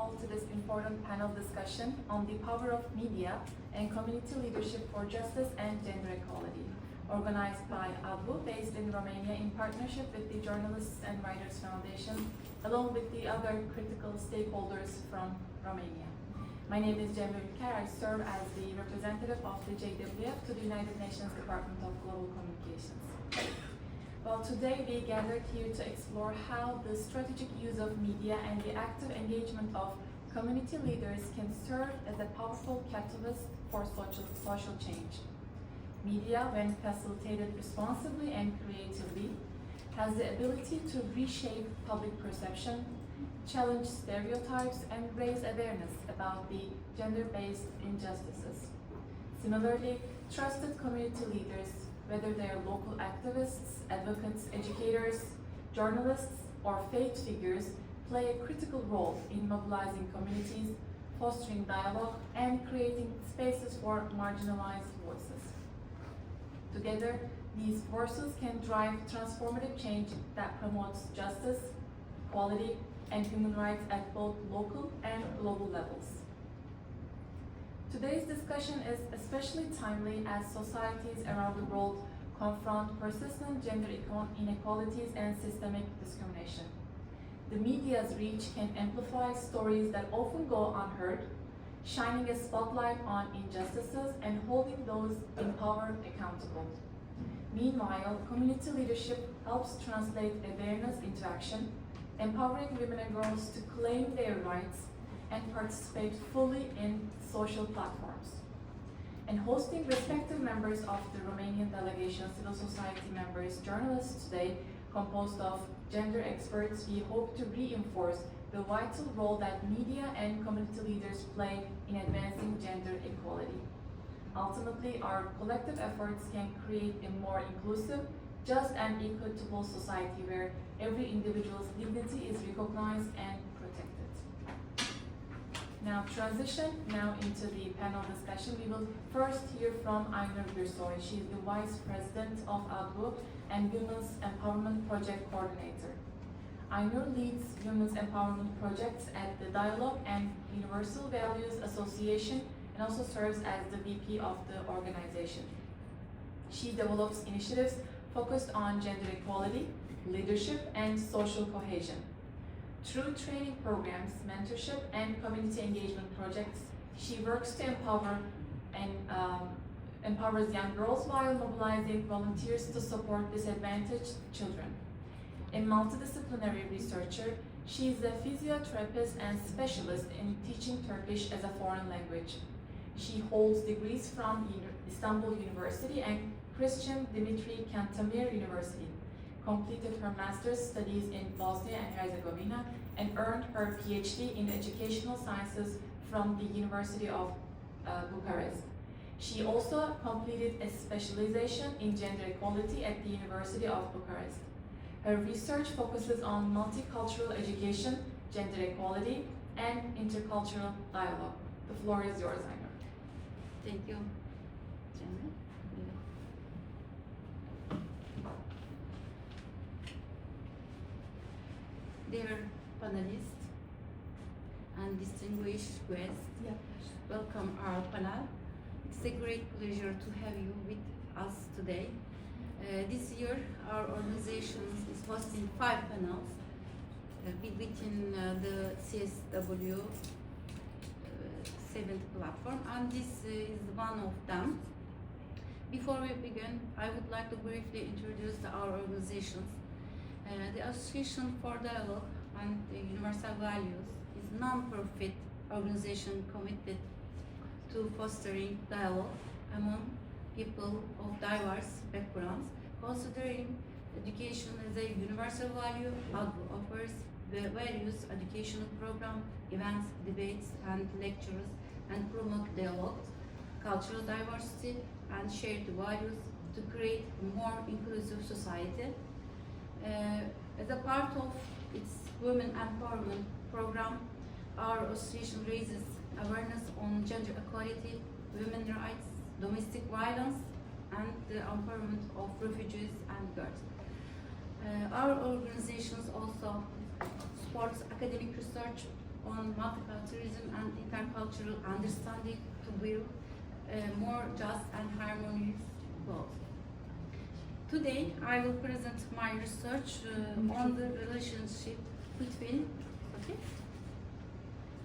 all to this important panel discussion on the power of media and community leadership for justice and gender equality, organized by ADVU, based in Romania in partnership with the Journalists and Writers Foundation, along with the other critical stakeholders from Romania. My name is JWF. I serve as the representative of the JWF to the United Nations Department of Global Communications. Well, today we gathered here to explore how the strategic use of media and the active engagement of community leaders can serve as a powerful catalyst for social change. Media, when facilitated responsibly and creatively, has the ability to reshape public perception, challenge stereotypes, and raise awareness about the gender-based injustices. Similarly, trusted community leaders, whether they are local activists, advocates, educators, journalists, or faith figures, play a critical role in mobilizing communities, fostering dialogue, and creating spaces for marginalized voices. Together, these forces can drive transformative change that promotes justice, equality, and human rights at both local and global levels. Today's discussion is especially timely as societies around the world confront persistent gender inequalities and systemic discrimination. The media's reach can amplify stories that often go unheard, shining a spotlight on injustices and holding those in power accountable. Meanwhile, community leadership helps translate awareness into action, empowering women and girls to claim their rights and participate fully in social platforms. And hosting respective members of the Romanian delegation, civil society members, journalists today, composed of gender experts, we hope to reinforce the vital role that media and community leaders play in advancing gender equality. Ultimately, our collective efforts can create a more inclusive, just and equitable society where every individual's dignity is recognized and protected. Now, transition into the panel discussion. We will first hear from Aynur Gürsoy. She is the Vice President of ADVU and Women's Empowerment Project Coordinator. Aynur leads women's empowerment projects at the Dialogue and Universal Values Association and also serves as the VP of the organization. She develops initiatives focused on gender equality, leadership, and social cohesion. Through training programs, mentorship, and community engagement projects, she works to empower and empowers young girls while mobilizing volunteers to support disadvantaged children. A multidisciplinary researcher, she is a physiotherapist and specialist in teaching Turkish as a foreign language. She holds degrees from Istanbul University and Christian Dimitrie Cantemir University, completed her master's studies in Bosnia and Herzegovina, and earned her PhD in educational sciences from the University of Bucharest. She also completed a specialization in gender equality at the University of Bucharest. Her research focuses on multicultural education, gender equality, and intercultural dialogue. The floor is yours, Aynur. Thank you, Cemre. Dear panelists and distinguished guests, welcome our panel. It's a great pleasure to have you with us today. This year, our organization is hosting 5 panels within the CSW70 platform, and this is one of them. Before we begin, I would like to briefly introduce our organizations. The Association for Dialogue and Universal Values is a non-profit organization committed to fostering dialogue among people of diverse backgrounds. Considering education as a universal value, ADVU offers the various educational programs, events, debates, and lectures, and promote dialogue, cultural diversity, and shared values to create a more inclusive society. As a part of its women empowerment program, our association raises awareness on gender equality, women's rights, domestic violence, and the empowerment of refugees and girls. Our organizations also supports academic research on multiculturalism and intercultural understanding to build a more just and harmonious world. Today, I will present my research on the relationship between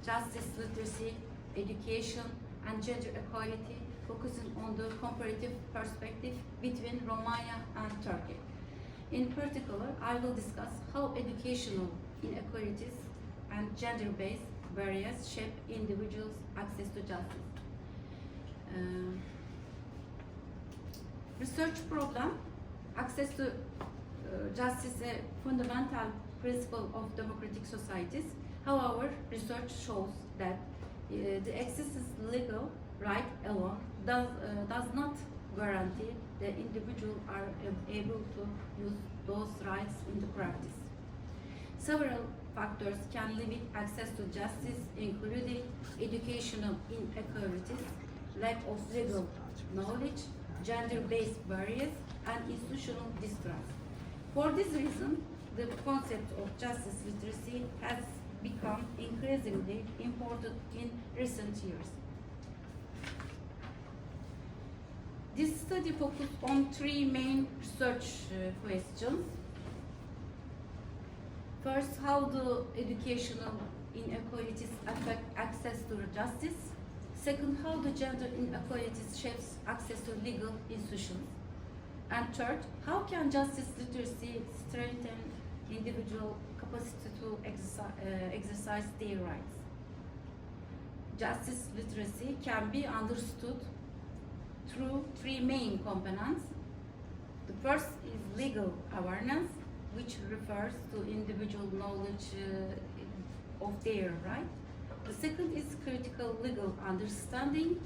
justice, literacy, education, and gender equality, focusing on the comparative perspective between Romania and Turkey. In particular, I will discuss how educational inequalities and gender-based barriers shape individuals' access to justice. Research problem: access to justice is a fundamental principle of democratic societies. However, research shows that the access to legal right alone does not guarantee the individual are able to use those rights in the practice. Several factors can limit access to justice, including educational inequalities, lack of legal knowledge, gender-based barriers, and institutional distrust. For this reason, the concept of justice literacy has become increasingly important in recent years. This study focused on three main research questions. First, how do educational inequalities affect access to justice? Second, how do gender inequalities shapes access to legal institutions? And third, how can justice literacy strengthen individual capacity to exercise their rights? Justice literacy can be understood through three main components. The first is legal awareness, which refers to individual knowledge of their right. The second is critical legal understanding,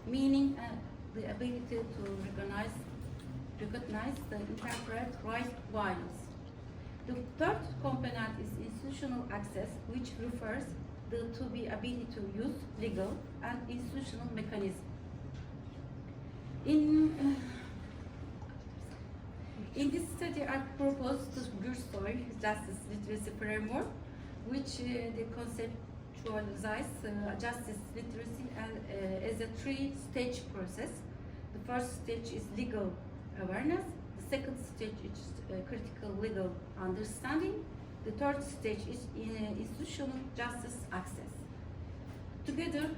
meaning the ability to recognize the interpret right values. The third component is institutional access, which refers to the ability to use legal and institutional mechanisms. In this study, I proposed the Gürsoy justice literacy framework, which they conceptualize justice literacy as a three-stage process. The first stage is legal awareness. The second stage is critical legal understanding. The third stage is institutional justice access. Together,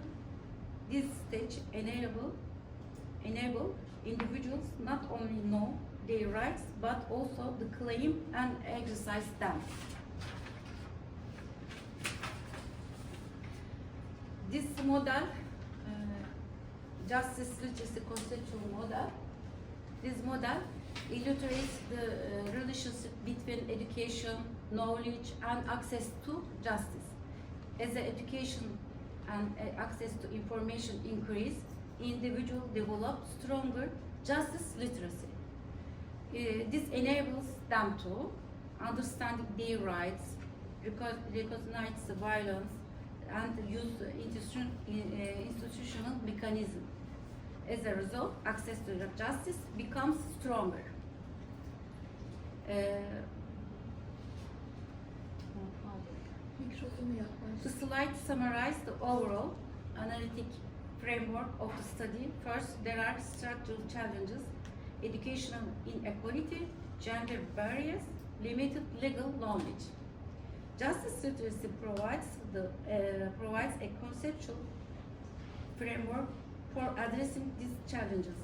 this stage enable individuals not only know their rights but also to claim and exercise them. This model, justice literacy conceptual model, this model illustrates the relationship between education, knowledge, and access to justice. As the education and access to information increase, individuals develop stronger justice literacy. This enables them to understand their rights, recognize the violence, and use institutional mechanisms. As a result, access to justice becomes stronger. The slide summarizes the overall analytic framework of the study. First, there are structural challenges: educational inequality, gender barriers, limited legal knowledge. Justice literacy provides a conceptual framework for addressing these challenges,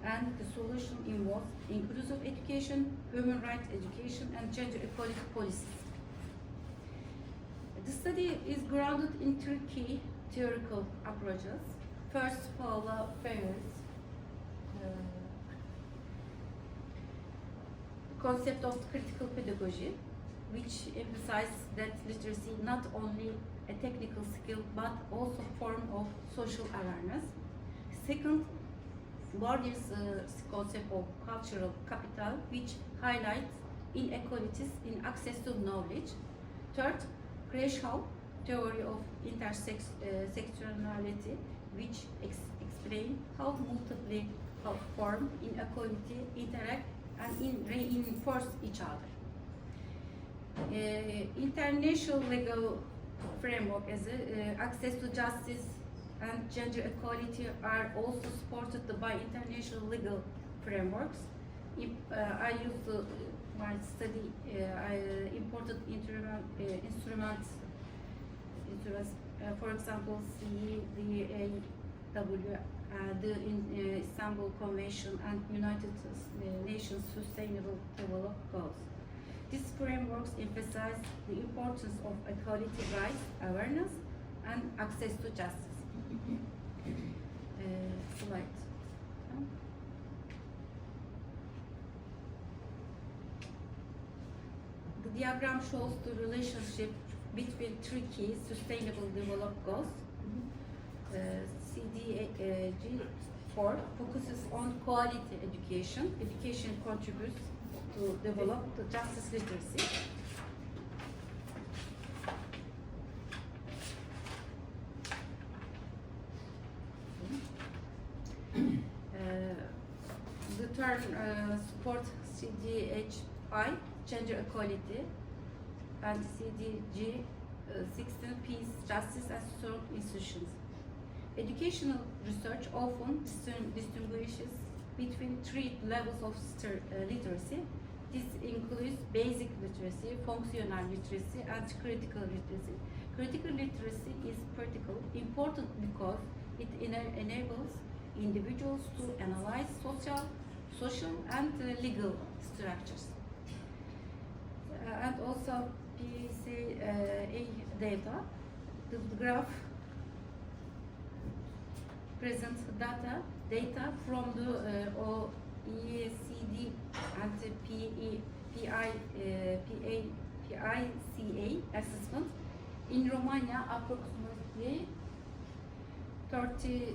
and the solution involves inclusive education, human rights education, and gender equality policies. The study is grounded in three key theoretical approaches. First, Paula Frere's concept of critical pedagogy, which emphasizes that literacy not only a technical skill but also a form of social awareness. Second, Bourdieu's concept of cultural capital, which highlights inequalities in access to knowledge. Third, Cherish theory of intersectionality, which explains how multiple forms inequality interact and reinforce each other. International legal framework as access to justice and gender equality are also supported by international legal frameworks. I used my study, I imported instruments, for example, CEDAW, the Istanbul Convention and United Nations Sustainable Development Goals. These frameworks emphasize the importance of equality rights, awareness, and access to justice. Slide. The diagram shows the relationship between three key sustainable development goals. CDG4 focuses on quality education. Education contributes to develop the justice literacy. The term support CDH5, gender equality, and CDG16, peace, justice, and strong institutions. Educational research often distinguishes between three levels of literacy. This includes basic literacy, functional literacy, and critical literacy. Critical literacy is important because it enables individuals to analyze social and legal structures. And also PCA data, the graph presents data from the OECD and the PICA assessment. In Romania, approximately 32%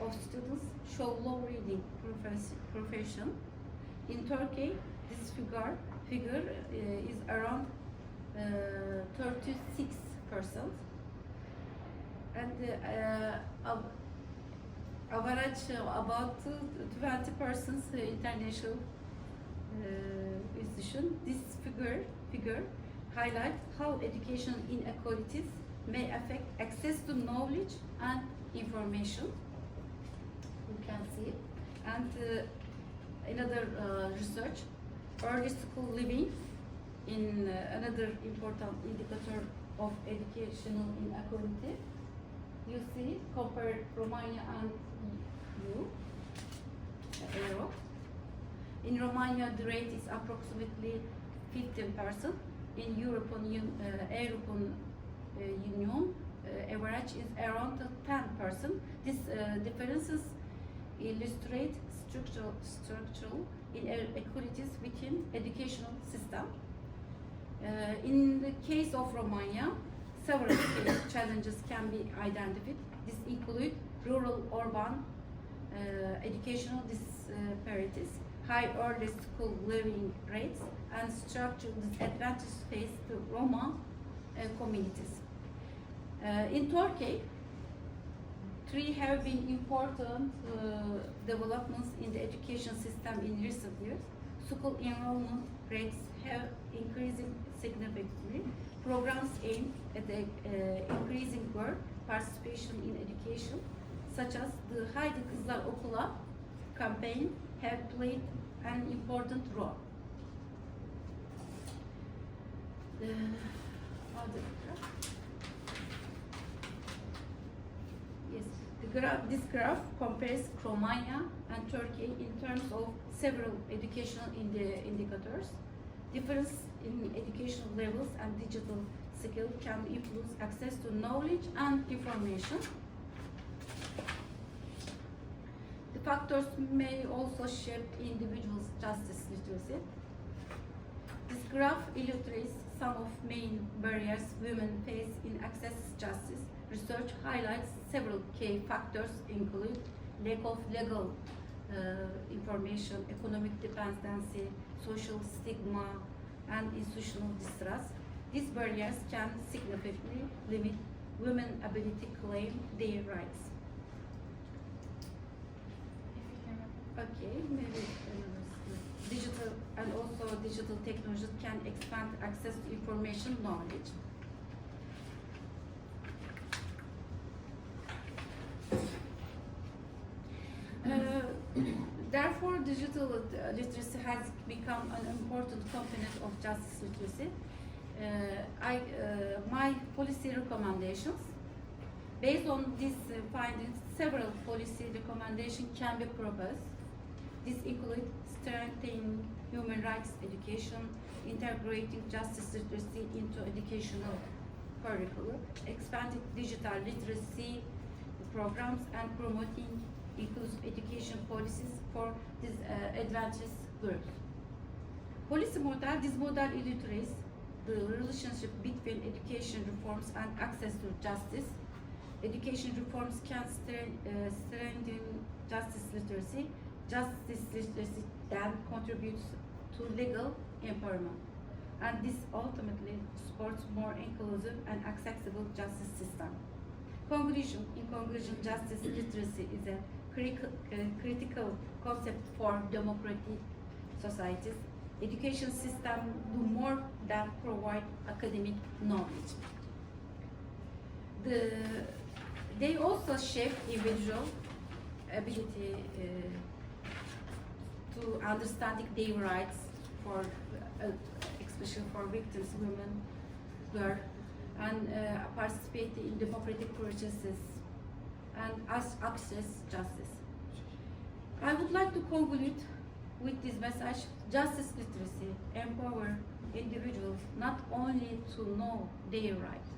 of students show low reading profession. In Turkey, this figure is around 36%. And average about 20% international institution. This figure highlights how education inequalities may affect access to knowledge and information. You can see it. And another research, early school living, in another important indicator of educational inequality. You see, compare Romania and EU, Europe. In Romania, the rate is approximately 15%. In European Union, average is around 10%. These differences illustrate structural inequalities within educational system. In the case of Romania, several challenges can be identified. This include rural-urban educational disparities, high early school living rates, and structural disadvantages faced to Roma communities. In Turkey, three have been important developments in the education system in recent years. School enrollment rates have increased significantly. Programs aimed at increasing girl participation in education, such as the Haydi Kızlar Okula campaign, have played an important role. This graph compares Romania and Turkey in terms of several educational indicators. Difference in educational levels and digital skills can influence access to knowledge and information. The factors may also shape individuals' justice literacy. This graph illustrates some of main barriers women face in access to justice. Research highlights several key factors, include lack of legal information, economic dependency, social stigma, and institutional distrust. These barriers can significantly limit women's ability to claim their rights. Okay, maybe digital and also digital technologies can expand access to information knowledge. digital literacy has become an important component of justice literacy. My policy recommendations, based on these findings, several policy recommendations can be proposed. This includes strengthening human rights education, integrating justice literacy into educational curricula, expanding digital literacy programs, and promoting inclusive education policies for disadvantaged groups. Policy model, this model illustrates the relationship between education reforms and access to justice. Education reforms can strengthen justice literacy. Justice literacy then contributes to legal empowerment, and this ultimately supports more inclusive and accessible justice system. In conclusion, justice literacy is a critical concept for democratic societies. Education systems do more than provide academic knowledge. They also shape individual ability to understanding their rights, for especially for victims, women, girls, and participate in democratic processes and access justice. I would like to conclude with this message: justice literacy empower individuals not only to know their rights,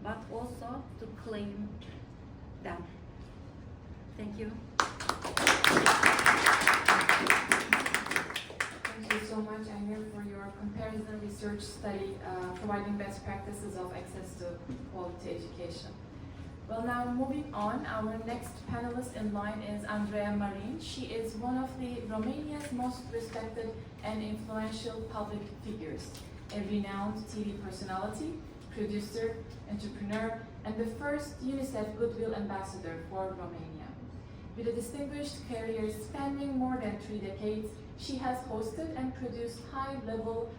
but also to claim them. Thank you. Thank you so much, Aynur, for your comparison research study providing best practices of access to quality education. Well, now moving on, our next panelist in line is Andrea Marin. She is one of the Romania's most respected and influential public figures, a renowned TV personality, producer, entrepreneur, and the first UNICEF Goodwill Ambassador for Romania. With a distinguished career spanning more than 3 decades, she has hosted and produced high-level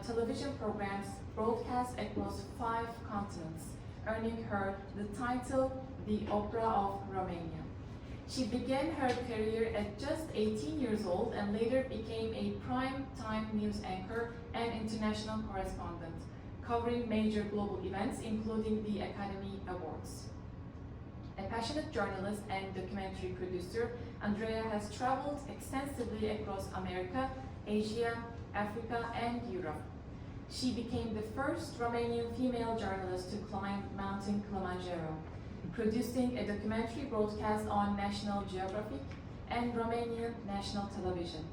television programs broadcast across 5 continents, earning her the title the Opera of Romania. She began her career at just 18 years old and later became a prime-time news anchor and international correspondent, covering major global events including the Academy Awards. A passionate journalist and documentary producer, Andrea has traveled extensively across America, Asia, Africa, and Europe. She became the first Romanian female journalist to climb Mount Kilimanjaro, producing a documentary broadcast on National Geographic and Romanian national television.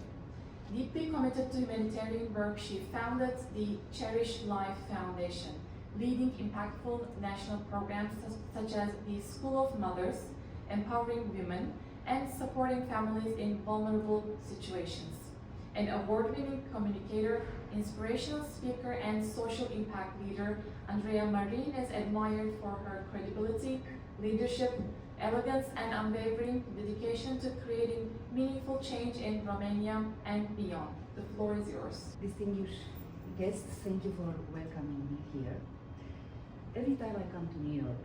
Deeply committed to humanitarian work, she founded the Cherish Life Foundation, leading impactful national programs such as the School of Mothers, empowering women, and supporting families in vulnerable situations. An award-winning communicator, inspirational speaker, and social impact leader, Andrea Marin is admired for her credibility, leadership, elegance, and unwavering dedication to creating meaningful change in Romania and beyond. The floor is yours. Distinguished guests, thank you for welcoming me here. Every time I come to New York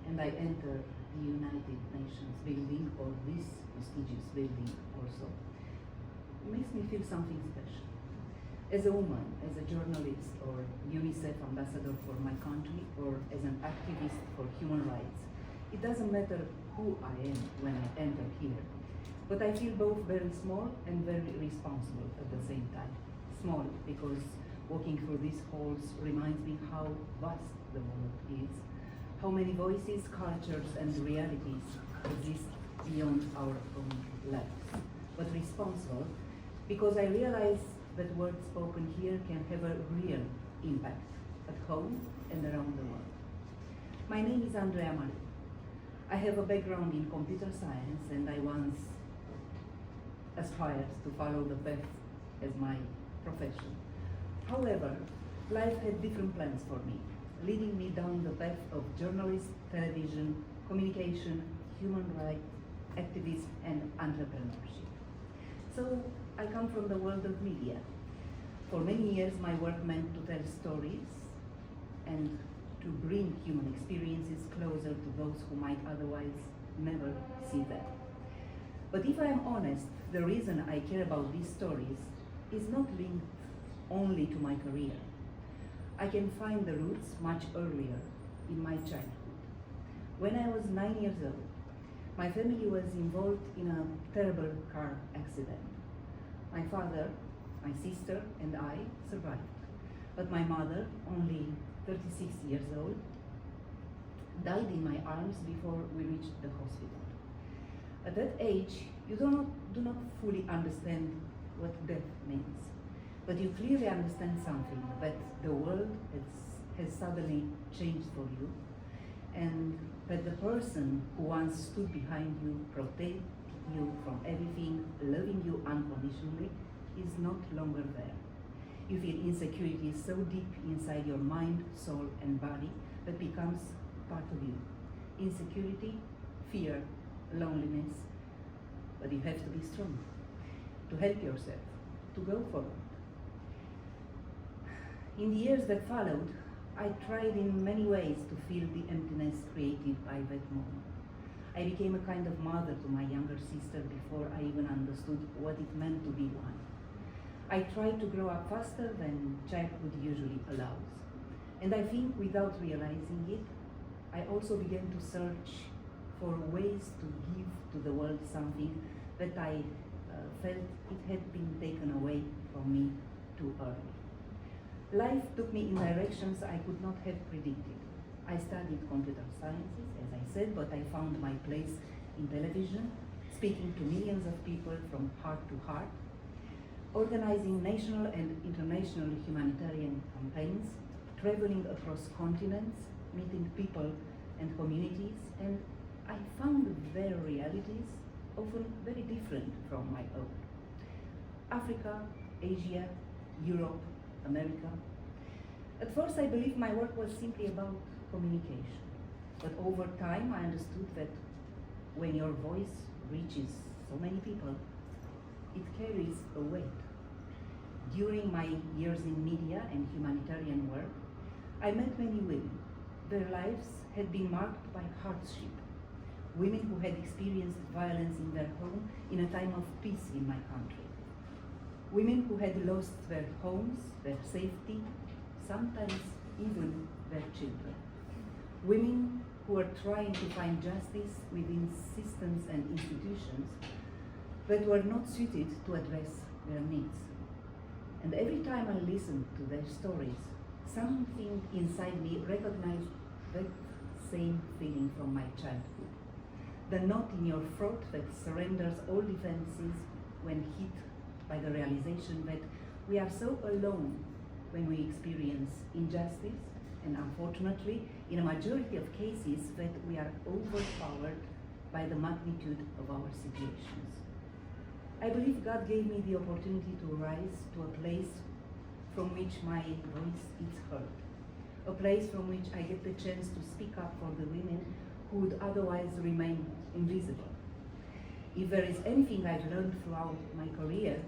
and I enter the United Nations building, or this prestigious building also, it makes me feel something special. As a woman, as a journalist, or UNICEF ambassador for my country, or as an activist for human rights, it doesn't matter who I am when I enter here, but I feel both very small and very responsible at the same time. Small because walking through these halls reminds me how vast the world is, how many voices, cultures, and realities exist beyond our own lives. But responsible because I realize that words spoken here can have a real impact at home and around the world. My name is Andrea Marin. I have a background in computer science, and I once aspired to follow the path as my profession. However, life had different plans for me, leading me down the path of journalism, television, communication, human rights, activism, and entrepreneurship. So I come from the world of media. For many years, my work meant to tell stories and to bring human experiences closer to those who might otherwise never see them. But if I am honest, the reason I care about these stories is not linked only to my career. I can find the roots much earlier in my childhood. When I was 9 years old, my family was involved in a terrible car accident. My father, my sister, and I survived. But my mother, only 36 years old, died in my arms before we reached the hospital. At that age, you do not fully understand what death means, but you clearly understand something, that the world has suddenly changed for you, and that the person who once stood behind you, protected you from everything, loving you unconditionally, is not longer there. You feel insecurity so deep inside your mind, soul, and body that becomes part of you. Insecurity, fear, loneliness, but you have to be strong to help yourself, to go forward. In the years that followed, I tried in many ways to fill the emptiness created by that moment. I became a kind of mother to my younger sister before I even understood what it meant to be one. I tried to grow up faster than childhood usually allows. And I think without realizing it, I also began to search for ways to give to the world something that I felt it had been taken away from me too early. Life took me in directions I could not have predicted. I studied computer sciences, as I said, but I found my place in television, speaking to millions of people from heart to heart, organizing national and international humanitarian campaigns, traveling across continents, meeting people and communities, and I found their realities often very different from my own. Africa, Asia, Europe, America. At first I believed my work was simply about communication, but over time I understood that when your voice reaches so many people, it carries a weight. During my years in media and humanitarian work, I met many women. Their lives had been marked by hardship. Women who had experienced violence in their home in a time of peace in my country. Women who had lost their homes, their safety, sometimes even their children. Women who were trying to find justice within systems and institutions that were not suited to address their needs. And every time I listened to their stories, something inside me recognized that same feeling from my childhood. The knot in your throat that surrenders all defenses when hit by the realization that we are so alone when we experience injustice, and unfortunately, in a majority of cases, that we are overpowered by the magnitude of our situations. I believe God gave me the opportunity to rise to a place from which my voice is heard, a place from which I get the chance to speak up for the women who would otherwise remain invisible. If there is anything I've learned throughout my career,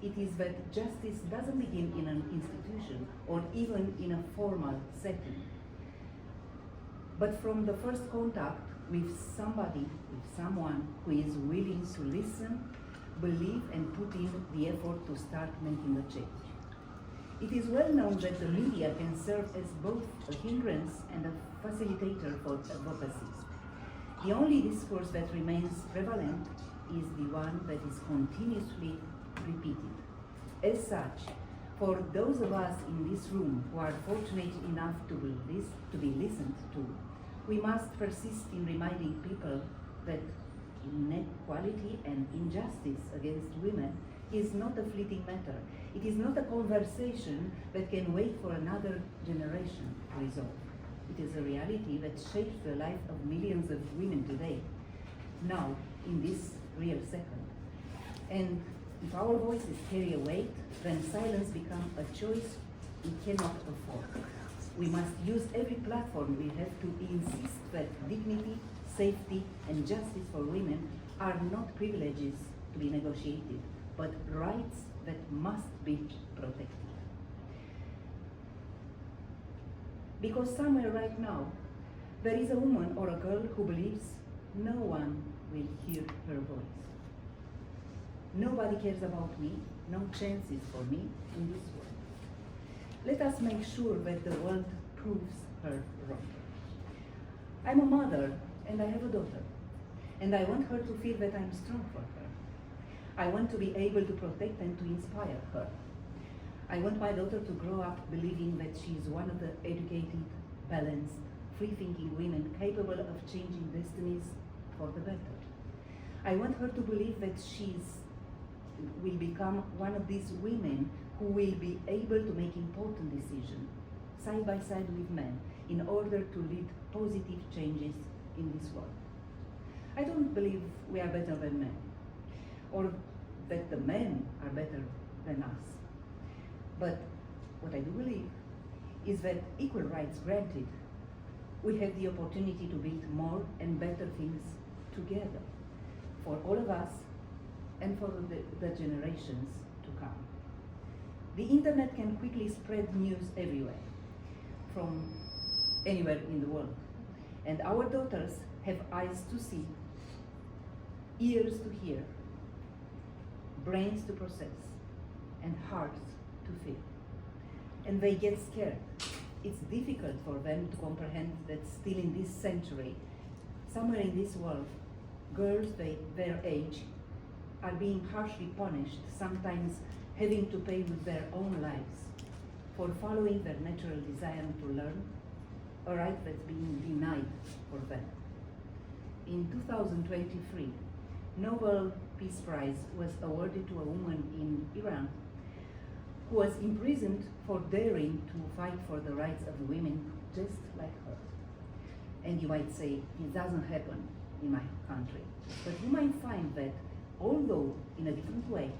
it is that justice doesn't begin in an institution or even in a formal setting, but from the first contact with somebody, with someone who is willing to listen, believe, and put in the effort to start making a change. It is well known that the media can serve as both a hindrance and a facilitator for advocacy. The only discourse that remains prevalent is the one that is continuously repeated. As such, for those of us in this room who are fortunate enough to be listened to, we must persist in reminding people that inequality and injustice against women is not a fleeting matter. It is not a conversation that can wait for another generation to resolve. It is a reality that shapes the life of millions of women today, now, in this real second. And if our voices carry a weight, then silence becomes a choice we cannot afford. We must use every platform we have to insist that dignity, safety, and justice for women are not privileges to be negotiated, but rights that must be protected. Because somewhere right now, there is a woman or a girl who believes no one will hear her voice. Nobody cares about me, no chances for me in this world. Let us make sure that the world proves her wrong. I'm a mother and I have a daughter, and I want her to feel that I'm strong for her. I want to be able to protect and to inspire her. I want my daughter to grow up believing that she is one of the educated, balanced, free-thinking women capable of changing destinies for the better. I want her to believe that will become one of these women who will be able to make important decisions side by side with men in order to lead positive changes in this world. I don't believe we are better than men, or that the men are better than us. But what I do believe is that equal rights granted, we have the opportunity to build more and better things together for all of us and for the generations to come. The internet can quickly spread news everywhere, from anywhere in the world. And our daughters have eyes to see, ears to hear, brains to process, and hearts to feel. And they get scared. It's difficult for them to comprehend that still in this century, somewhere in this world, girls their age are being harshly punished, sometimes having to pay with their own lives for following their natural desire to learn, a right that's being denied for them. In 2023, Nobel Peace Prize was awarded to a woman in Iran who was imprisoned for daring to fight for the rights of women just like her. And you might say, it doesn't happen in my country. But you might find that, although in a different way,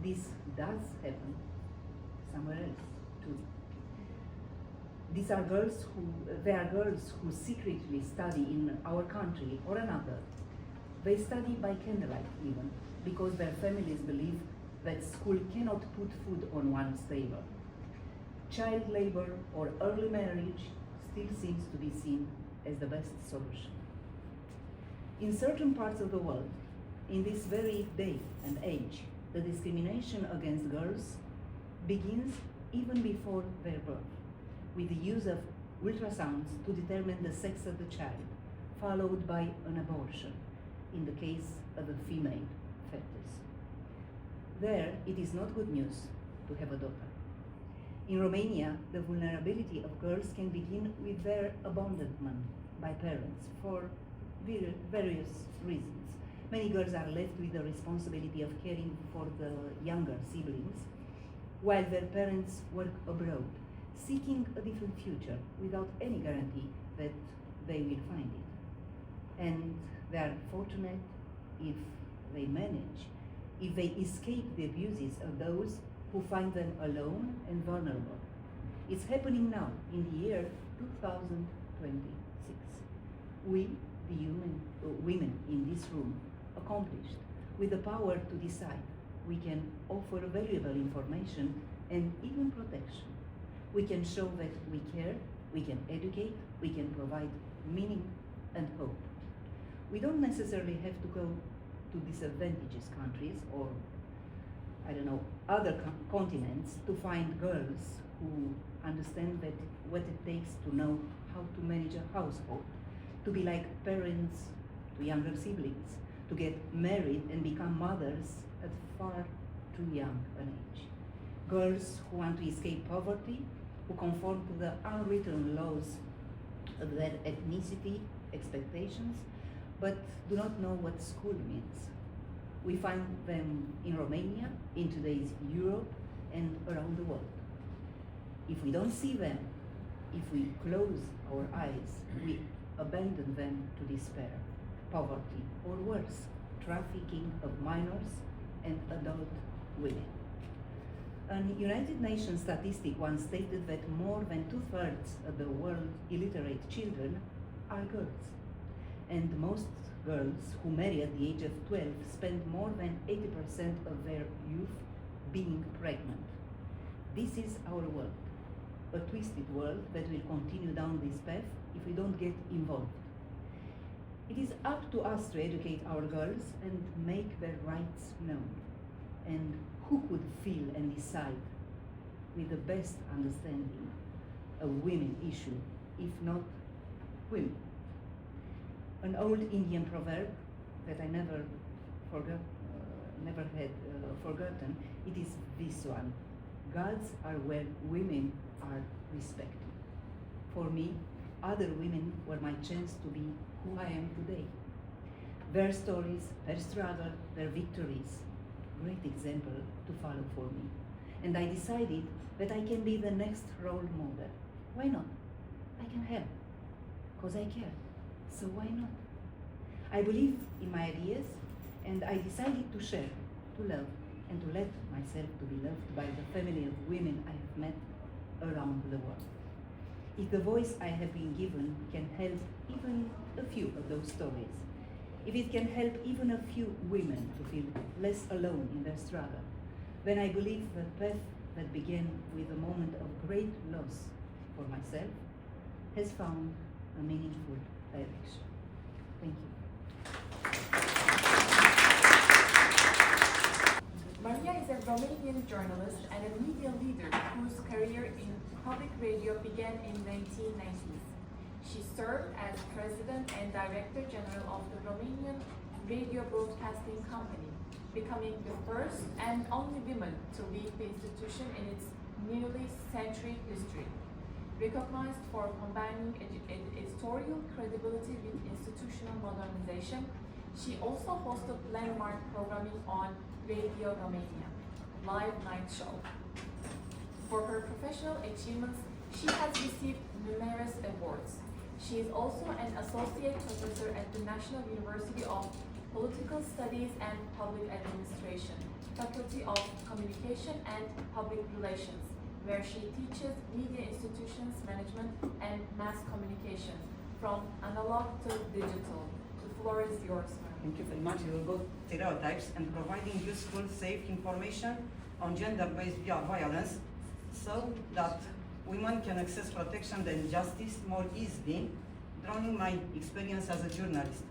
this does happen somewhere else too. They are girls who secretly study in our country or another. They study by candlelight even, because their families believe that school cannot put food on one's table. Child labor or early marriage still seems to be seen as the best solution. In certain parts of the world, in this very day and age, the discrimination against girls begins even before their birth, with the use of ultrasounds to determine the sex of the child, followed by an abortion, in the case of a female fetus. There, it is not good news to have a daughter. In Romania, the vulnerability of girls can begin with their abandonment by parents for various reasons. Many girls are left with the responsibility of caring for the younger siblings, while their parents work abroad, seeking a different future without any guarantee that they will find it. And they are fortunate if they manage, if they escape the abuses of those who find them alone and vulnerable. It's happening now in the year 2026. We, the women in this room, accomplished with the power to decide. We can offer valuable information and even protection. We can show that we care, we can educate, we can provide meaning and hope. We don't necessarily have to go to disadvantaged countries or, I don't know, other continents to find girls who understand that what it takes to know how to manage a household, to be like parents to younger siblings, to get married and become mothers at far too young an age. Girls who want to escape poverty, who conform to the unwritten laws of their ethnicity, expectations, but do not know what school means. We find them in Romania, in today's Europe, and around the world. If we don't see them, if we close our eyes, we abandon them to despair, poverty, or worse, trafficking of minors and adult women. An United Nations statistic once stated that more than 2/3 of the world's illiterate children are girls. And most girls who marry at the age of 12 spend more than 80% of their youth being pregnant. This is our world, a twisted world that will continue down this path if we don't get involved. It is up to us to educate our girls and make their rights known. And who could feel and decide with the best understanding a women issue, if not women? An old Indian proverb that I never had forgotten, it is this one: gods are where women are respected. For me, other women were my chance to be who I am today. Their stories, their struggle, their victories, great example to follow for me. And I decided that I can be the next role model. Why not? I can help, because I care. So why not? I believe in my ideas, and I decided to share, to love, and to let myself to be loved by the family of women I have met around the world. If the voice I have been given can help even a few of those stories, if it can help even a few women to feel less alone in their struggle, then I believe the path that began with a moment of great loss for myself has found a meaningful direction. Thank you. Maria is a Romanian journalist and a media leader whose career in public radio began in 1990s. She served as President and Director General of the Romanian Radio Broadcasting Company, becoming the first and only woman to lead the institution in its nearly century history. Recognized for combining editorial credibility with institutional modernization, she also hosted landmark programming on Radio Romania, live night show. For her professional achievements, she has received numerous awards. She is also an associate professor at the National University of Political Studies and Public Administration, Faculty of Communication and Public Relations, where she teaches media institutions management and mass communication, from analog to digital. The floor is yours, ma'am. Thank you very much. We will go stereotypes and providing useful, safe information on gender-based violence so that women can access protection and justice more easily, drawing my experience as a journalist.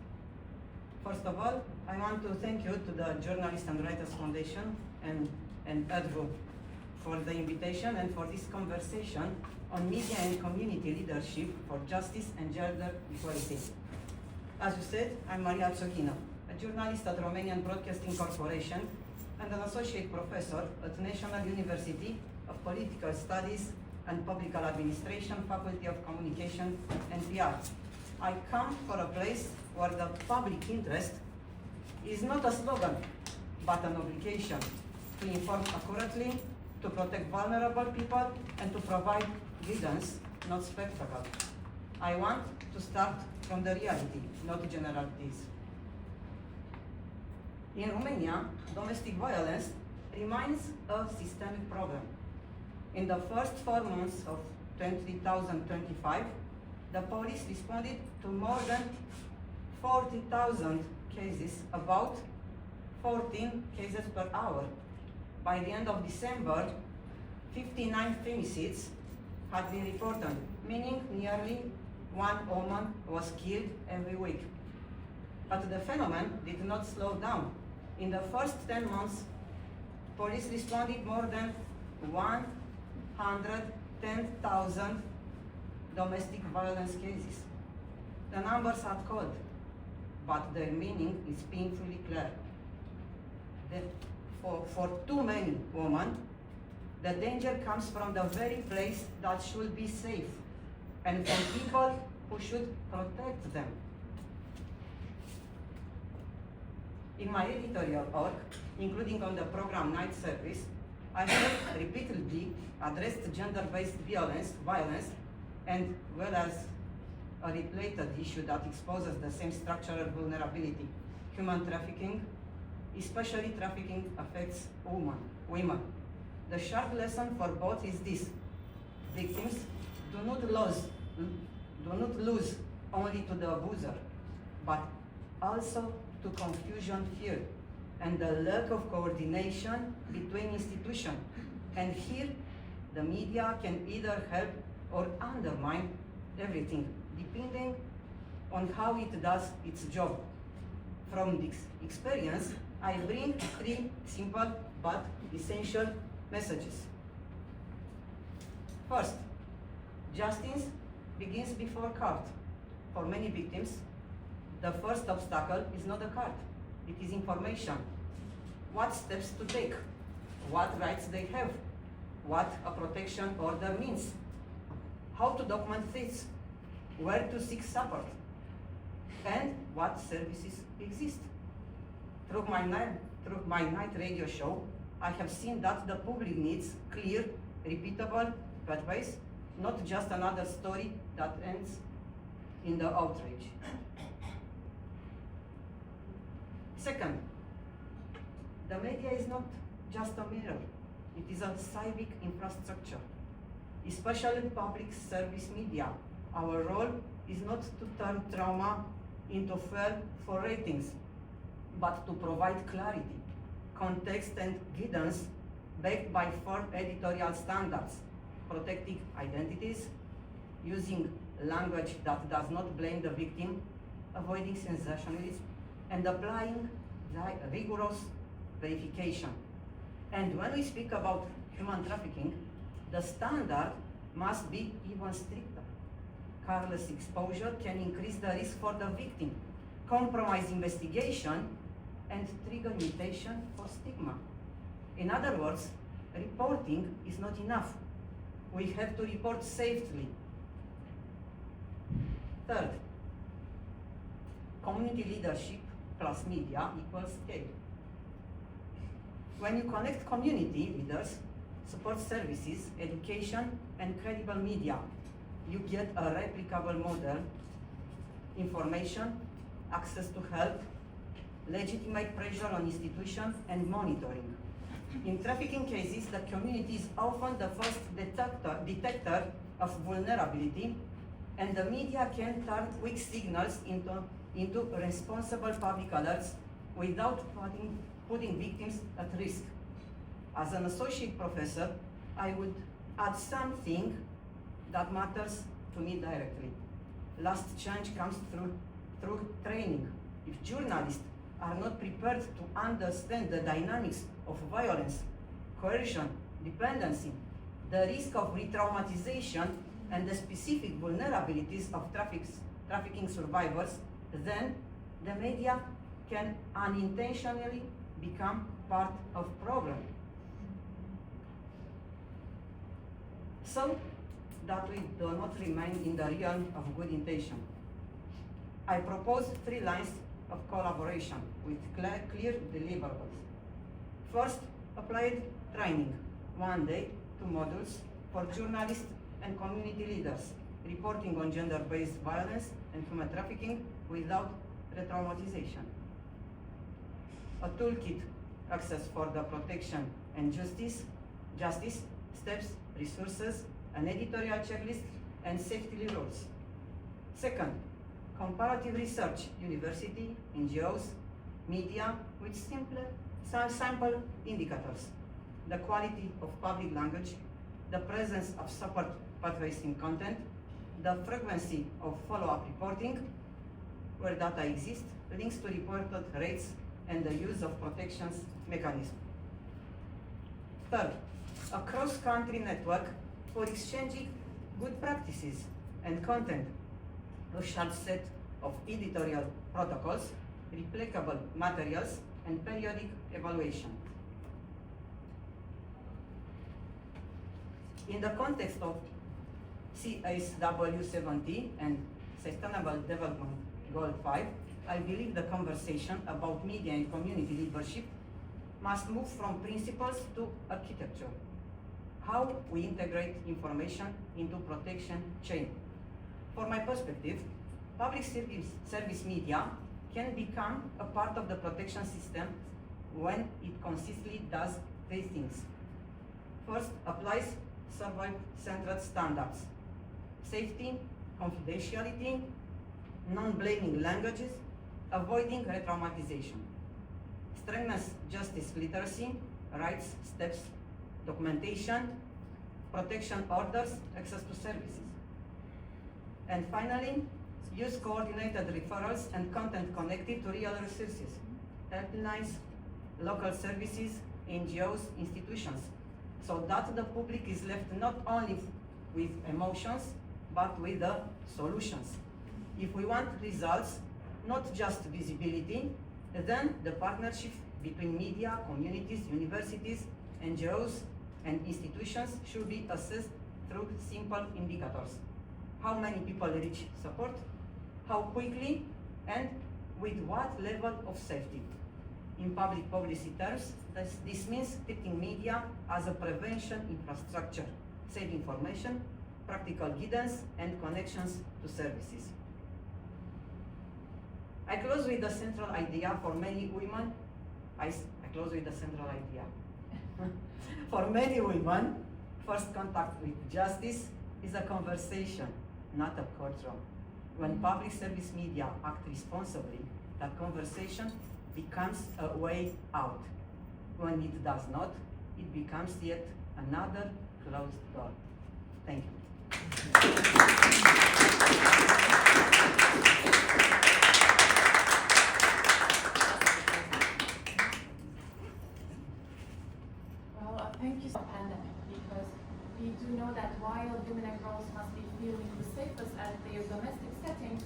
First of all, I want to thank you to the Journalists and Writers Foundation and ADVU for the invitation and for this conversation on media and community leadership for justice and gender equality. As you said, I'm Maria Toghină, a journalist at Romanian Broadcasting Corporation and an associate professor at National University of Political Studies and Public Administration, Faculty of Communication and PR. I come from a place where the public interest is not a slogan, but an obligation to inform accurately, to protect vulnerable people, and to provide guidance, not spectacle. I want to start from the reality, not generalities. In Romania, domestic violence remains a systemic problem. In the first 4 months of 2025, the police responded to more than 40,000 cases, about 14 cases per hour. By the end of December, 59 femicides had been reported, meaning nearly 1 woman was killed every week. But the phenomenon did not slow down. In the first 10 months, police responded more than 110,000 domestic violence cases. The numbers are cold, but their meaning is painfully clear. For too many women, the danger comes from the very place that should be safe, and from people who should protect them. In my editorial work, including on the program Night Service, I have repeatedly addressed gender-based violence, and well as a related issue that exposes the same structural vulnerability, human trafficking. Especially trafficking affects women. The sharp lesson for both is this: victims do not lose only to the abuser, but also to confusion, fear, and the lack of coordination between institutions. And here, the media can either help or undermine everything, depending on how it does its job. From this experience, I bring 3 simple but essential messages. First, justice begins before court. For many victims, the first obstacle is not a court, it is information. What steps to take, what rights they have, what a protection order means, how to document this, where to seek support, and what services exist. Through my night radio show, I have seen that the public needs clear, repeatable pathways, not just another story that ends in the outrage. Second, the media is not just a mirror, it is a civic infrastructure, especially public service media. Our role is not to turn trauma into fuel for ratings, but to provide clarity, context, and guidance backed by firm editorial standards, protecting identities, using language that does not blame the victim, avoiding sensationalism, and applying rigorous verification. And when we speak about human trafficking, the standard must be even stricter. Careless exposure can increase the risk for the victim, compromise investigation, and trigger mutation for stigma. In other words, reporting is not enough. We have to report safely. Third, community leadership plus media equals scale. When you connect community leaders, support services, education, and credible media, you get a replicable model, information, access to help, legitimate pressure on institutions, and monitoring. In trafficking cases, the community is often the first detector of vulnerability, and the media can turn weak signals into responsible public alerts without putting victims at risk. As an associate professor, I would add something that matters to me directly. Last change comes through training. If journalists are not prepared to understand the dynamics of violence, coercion, dependency, the risk of re-traumatization, and the specific vulnerabilities of trafficking survivors, then the media can unintentionally become part of the problem. So that we do not remain in the realm of good intention, I propose 3 lines of collaboration with clear deliverables. First, applied training, 1 day, 2 modules for journalists and community leaders, reporting on gender-based violence and human trafficking without re-traumatization. A toolkit, access for the protection and justice, steps, resources, an editorial checklist, and safety rules. Second, comparative research, university, NGOs, media, with sample indicators, the quality of public language, the presence of support pathways in content, the frequency of follow-up reporting, where data exists, links to reported rates, and the use of protections mechanism. Third, a cross-country network for exchanging good practices and content, a shared set of editorial protocols, replicable materials, and periodic evaluation. In the context of CSW70 and Sustainable Development Goal 5, I believe the conversation about media and community leadership must move from principles to architecture. How we integrate information into protection chain. For my perspective, public service media can become a part of the protection system when it consistently does 3 things. First, applies survivor-centered standards. Safety, confidentiality, non-blaming languages, avoiding re-traumatization. Strengthens justice literacy, rights, steps, documentation, protection orders, access to services. And finally, use coordinated referrals and content connected to real resources, helplines, local services, NGOs, institutions, so that the public is left not only with emotions, but with the solutions. If we want results, not just visibility, then the partnership between media, communities, universities, NGOs, and institutions should be assessed through simple indicators. How many people reach support, how quickly, and with what level of safety. In public policy terms, this means treating media as a prevention infrastructure, safe information, practical guidance, and connections to services. I close with the central idea for many women. I close with the central idea. For many women, first contact with justice is a conversation, not a courtroom. When public service media act responsibly, that conversation becomes a way out. When it does not, it becomes yet another closed door. Thank you. Well, thank you for the pandemic, because we do know that while women and girls must be feeling the safest at their domestic setting,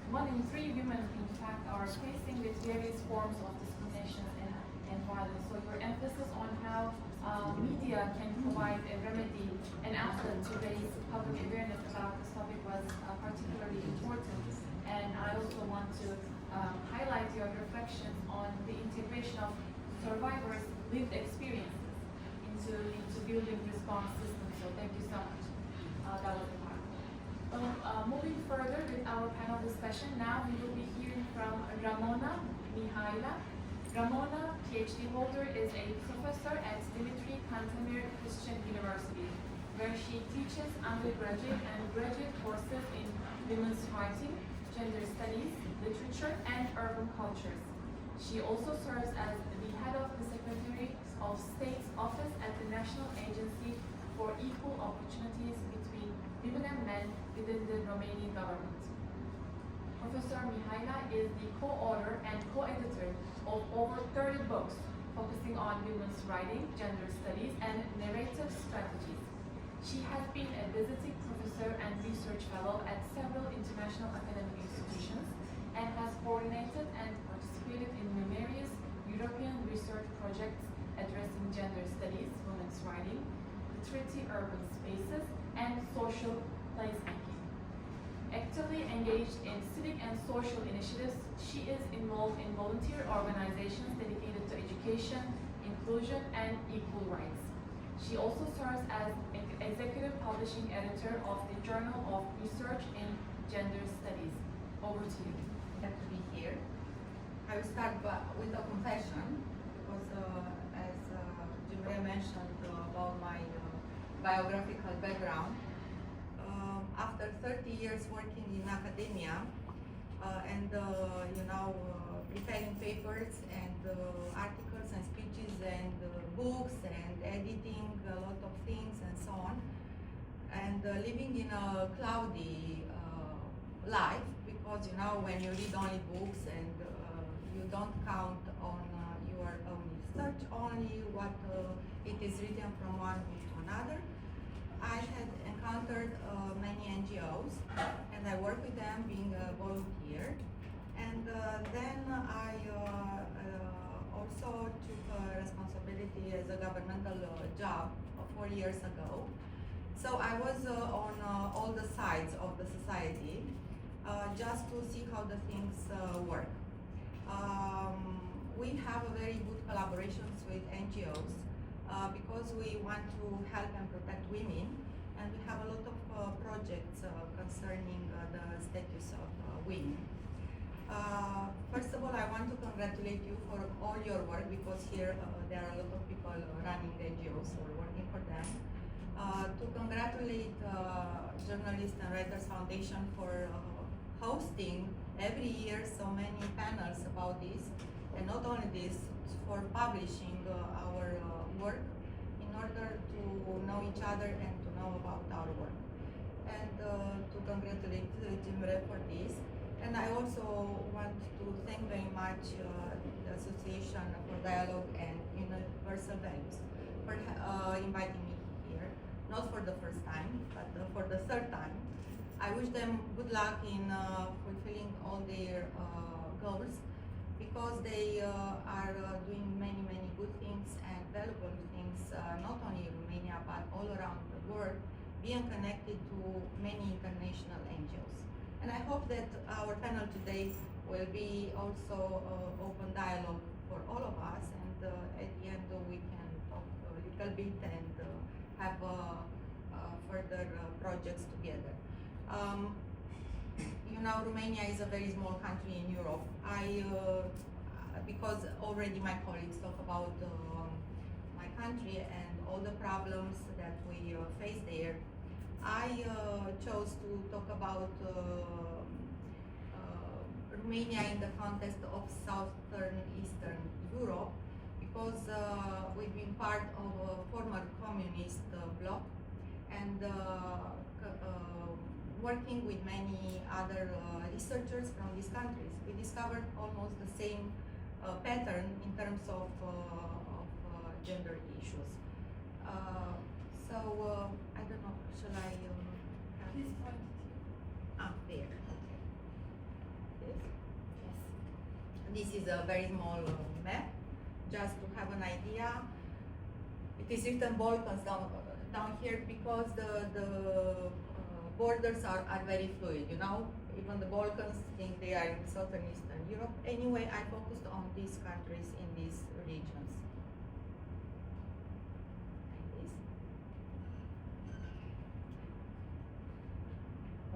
1 in 3 women, in fact, are facing with various forms of discrimination and violence. So your emphasis on how media can provide a remedy and outlet to raise public awareness about this topic was particularly important. And I also want to highlight your reflections on the integration of survivors' lived experiences into building response systems. So thank you so much. That was the part. Moving further with our panel discussion, now we will be hearing from Ramona, Mihăilă. Ramona, PhD holder, is a professor at Dimitrie Cantemir Christian University, where she teaches undergraduate and graduate courses in women's writing, gender studies, literature, and urban cultures. She also serves as the head of the Secretary of State's Office at the National Agency for Equal Opportunities between Women and Men within the Romanian government. Professor Mihăilă is the co-author and co-editor of over 30 books focusing on women's writing, gender studies, and narrative strategies. She has been a visiting professor and research fellow at several international academic institutions and has coordinated and participated in numerous European research projects addressing gender studies, women's writing, literary urban spaces, and social placemaking. Actively engaged in civic and social initiatives, she is involved in volunteer organizations dedicated to education, inclusion, and equal rights. She also serves as executive publishing editor of the Journal of Research in Gender Studies. Over to you. Glad to be here. I will start with a confession, because as Cemre mentioned about my biographical background, after 30 years working in academia and preparing papers and articles and speeches and books and editing a lot of things and so on, and living in a cloudy life, because when you read only books and you don't count on your own research, only what it is written from one book to another, I had encountered many NGOs, and I worked with them being a volunteer. And then I also took a responsibility as a governmental job 4 years ago. So I was on all the sides of the society, just to see how the things work. We have a very good collaborations with NGOs, because we want to help and protect women, and we have a lot of projects concerning the status of women. First of all, I want to congratulate you for all your work, because here there are a lot of people running NGOs or working for them. To congratulate Journalists and Writers Foundation for hosting every year so many panels about this, and not only this, for publishing our work in order to know each other and to know about our work. and to congratulate Cemre for this. And I also want to thank very much the Association for Dialogue and Universal Values for inviting me here, not for the first time, but for the third time. I wish them good luck in fulfilling all their goals, because they are doing many good things and valuable things, not only in Romania but all around the world, being connected to many international NGOs. And I hope that our panel today will be also open dialogue for all of us, and at the end we can talk a little bit and have further projects together. You know, Romania is a very small country in Europe. Because already my colleagues talk about my country and all the problems that we face there, I chose to talk about Romania in the context of southeastern Europe, because we've been part of a former communist bloc, and working with many other researchers from these countries, we discovered almost the same pattern in terms of gender issues. I don't know, shall I have Please point it Ah, there. Okay. This? Yes. This is a very small map, just to have an idea. It is written Balkans down here because the borders are very fluid, you know. Even the Balkans think they are in southern Eastern Europe. Anyway, I focused on these countries in these regions. Like this.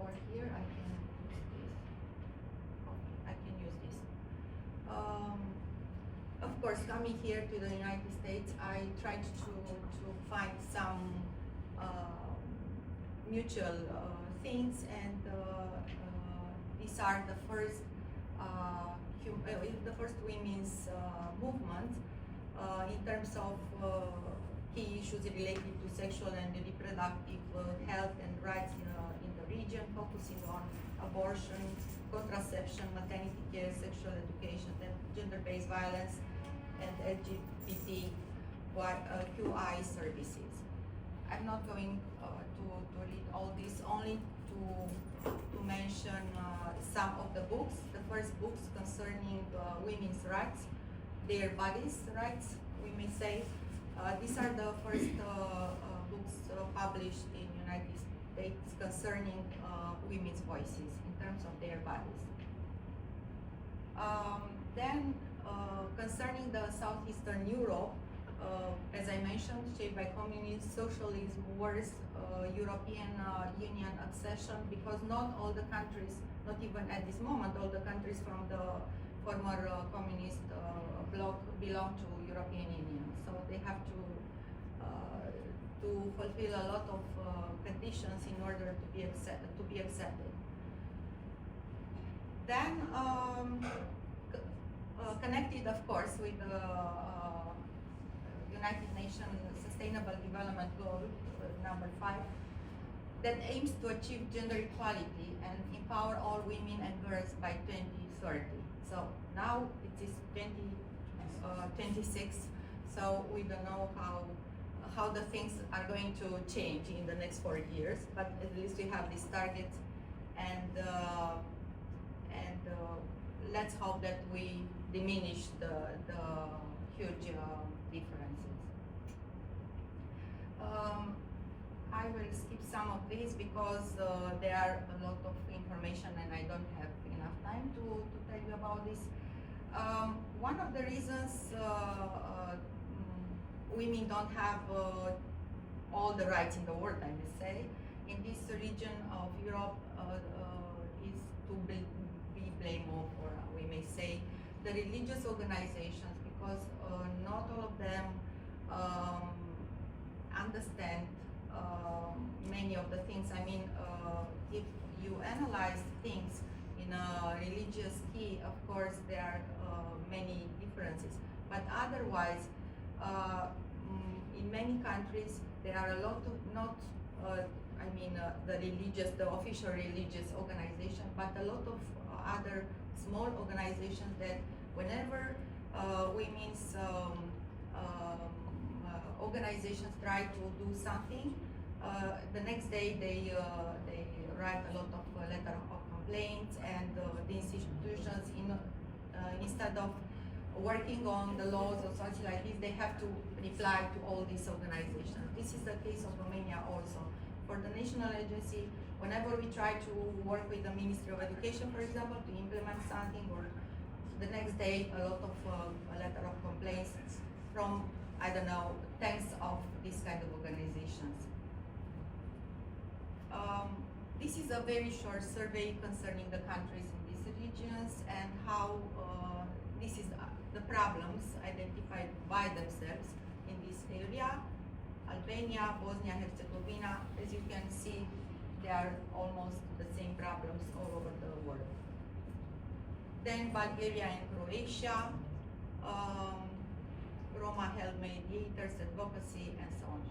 Or here I can use this. Okay, I can use this. Of course, coming here to the United States, I tried to find some mutual things, and these are the first women's movement in terms of key issues related to sexual and reproductive health and rights in the region, focusing on abortion, contraception, maternity care, sexual education, and gender-based violence, and LGBTQI services. I'm not going to read all this, only to mention some of the books. The first books concerning women's rights, their bodies' rights, we may say. These are the first books published in United States concerning women's voices in terms of their bodies. Then, concerning the southeastern Europe, as I mentioned, shaped by communist socialism, wars, European Union accession, because not all the countries, not even at this moment, all the countries from the former communist bloc belong to European Union. So they have to fulfill a lot of conditions in order to be accepted. Then, connected, of course, with the United Nations Sustainable Development Goal number 5, that aims to achieve gender equality and empower all women and girls by 2030. So now it is 2026, so we don't know how the things are going to change in the next 4 years, but at least we have this target, and let's hope that we diminish the huge differences. I will skip some of these because there are a lot of information and I don't have enough time to tell you about this. One of the reasons women don't have all the rights in the world, I may say, in this region of Europe is to be blamed for, we may say, the religious organizations, because not all of them understand many of the things. I mean, if you analyze things in a religious key, of course there are many differences, but otherwise in many countries there are a lot of the official religious organization, but a lot of other small organizations that whenever women's organizations try to do something, the next day they write a lot of letter of complaints, and the institutions instead of working on the laws or something like this, they have to reply to all these organizations. This is the case of Romania also. For the national agency, whenever we try to work with the Ministry of Education, for example, to implement something, or the next day a lot of a letter of complaints from, I don't know, tens of these kind of organizations. This is a very short survey concerning the countries in these regions and how this is the problems identified by themselves in this area. Albania, Bosnia, Herzegovina, as you can see, they are almost the same problems all over the world. Then Bulgaria and Croatia, Roma health mediators, advocacy, and so on.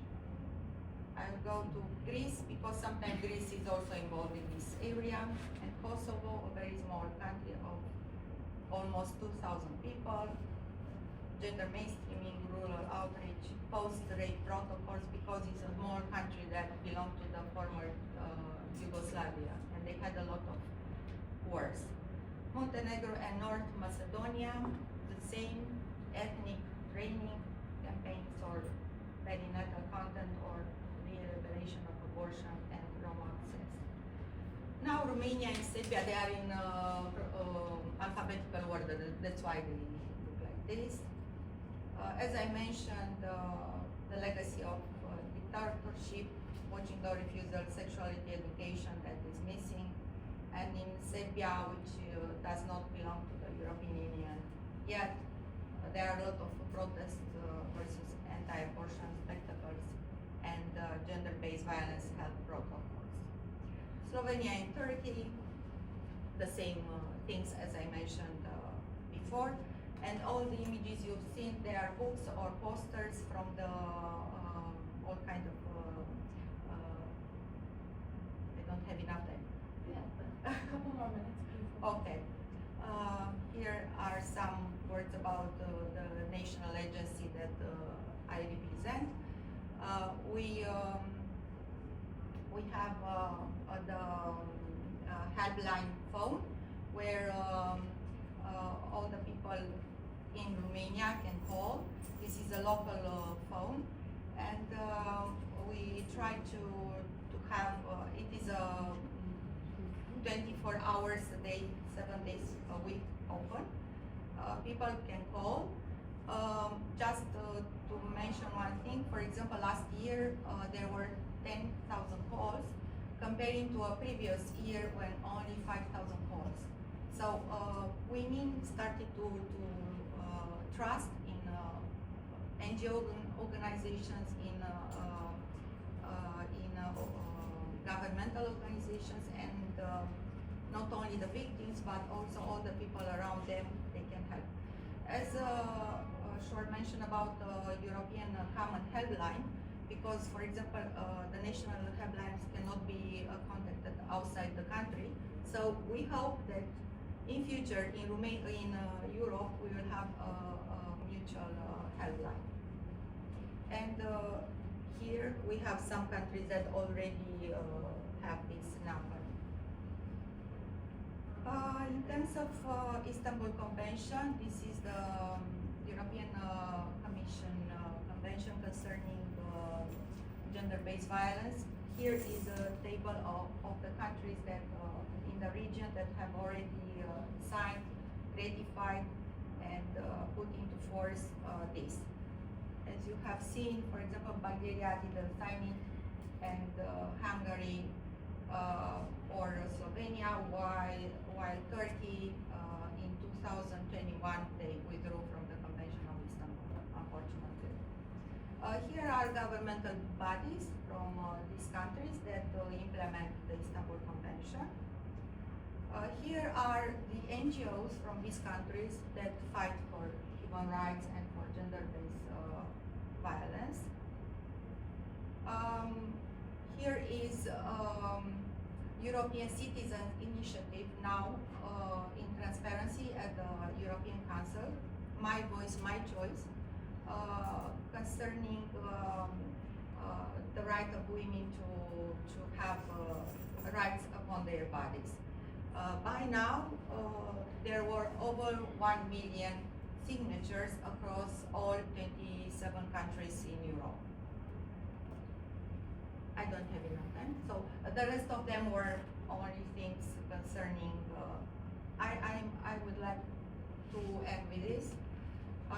I'll go to Greece because sometimes Greece is also involved in this area, and Kosovo, a very small country of almost 2,000 people, gender mainstreaming, rural outreach, post-rape protocols, because it's a small country that belonged to the former Yugoslavia, and they had a lot of wars. Montenegro and North Macedonia, the same ethnic training campaigns or perinatal content or re-liberation of abortion and Roma access. Now Romania and Serbia, they are in alphabetical order, that's why they look like this. As I mentioned, the legacy of dictatorship, watching the refusal, sexuality education that is missing, and in Serbia, which does not belong to the European Union yet, there are a lot of protests versus anti-abortion spectacles and gender-based violence health protocols. Slovenia and Turkey, the same things as I mentioned before, and all the images you've seen, they are books or posters from the all kind of I don't have enough time. Yeah, but a couple more minutes, please. Okay. Here are some words about the national agency that I represent. We have the helpline phone where all the people in Romania can call. This is a local phone, and we try to have it is a 24 hours a day, 7 days a week open. People can call. Just to mention one thing, for example, last year there were 10,000 calls, comparing to a previous year when only 5,000 calls. So women started to trust in NGO organizations, in governmental organizations, and not only the victims, but also all the people around them, they can help. As a short mention about the European Common Helpline, because, for example, the national helplines cannot be contacted outside the country. So we hope that in future, in Europe, we will have a mutual helpline. And here we have some countries that already have this number. In terms of Istanbul Convention, this is the European Commission Convention concerning gender-based violence. Here is a table of the countries that in the region that have already signed, ratified, and put into force this. As you have seen, for example, Bulgaria didn't sign it, and Hungary or Slovenia, while Turkey in 2021 they withdrew from the Convention of Istanbul, unfortunately. Here are governmental bodies from these countries that implement the Istanbul Convention. Here are the NGOs from these countries that fight for human rights and for gender-based violence. here is European Citizen Initiative now in transparency at the European Council, My Voice, My Choice, concerning the right of women to have rights upon their bodies. By now, there were over 1 million signatures across all 27 countries in Europe. I don't have enough time, so the rest of them were only things concerning. I would like to end with this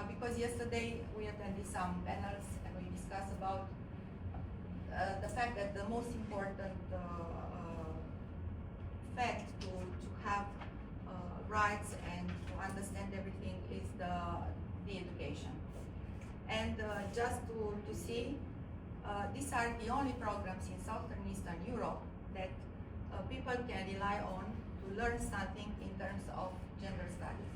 because yesterday we attended some panels and we discussed about the fact that the most important fact to have rights and to understand everything is the education. And just to see, these are the only programs in southeastern Europe that people can rely on to learn something in terms of gender studies.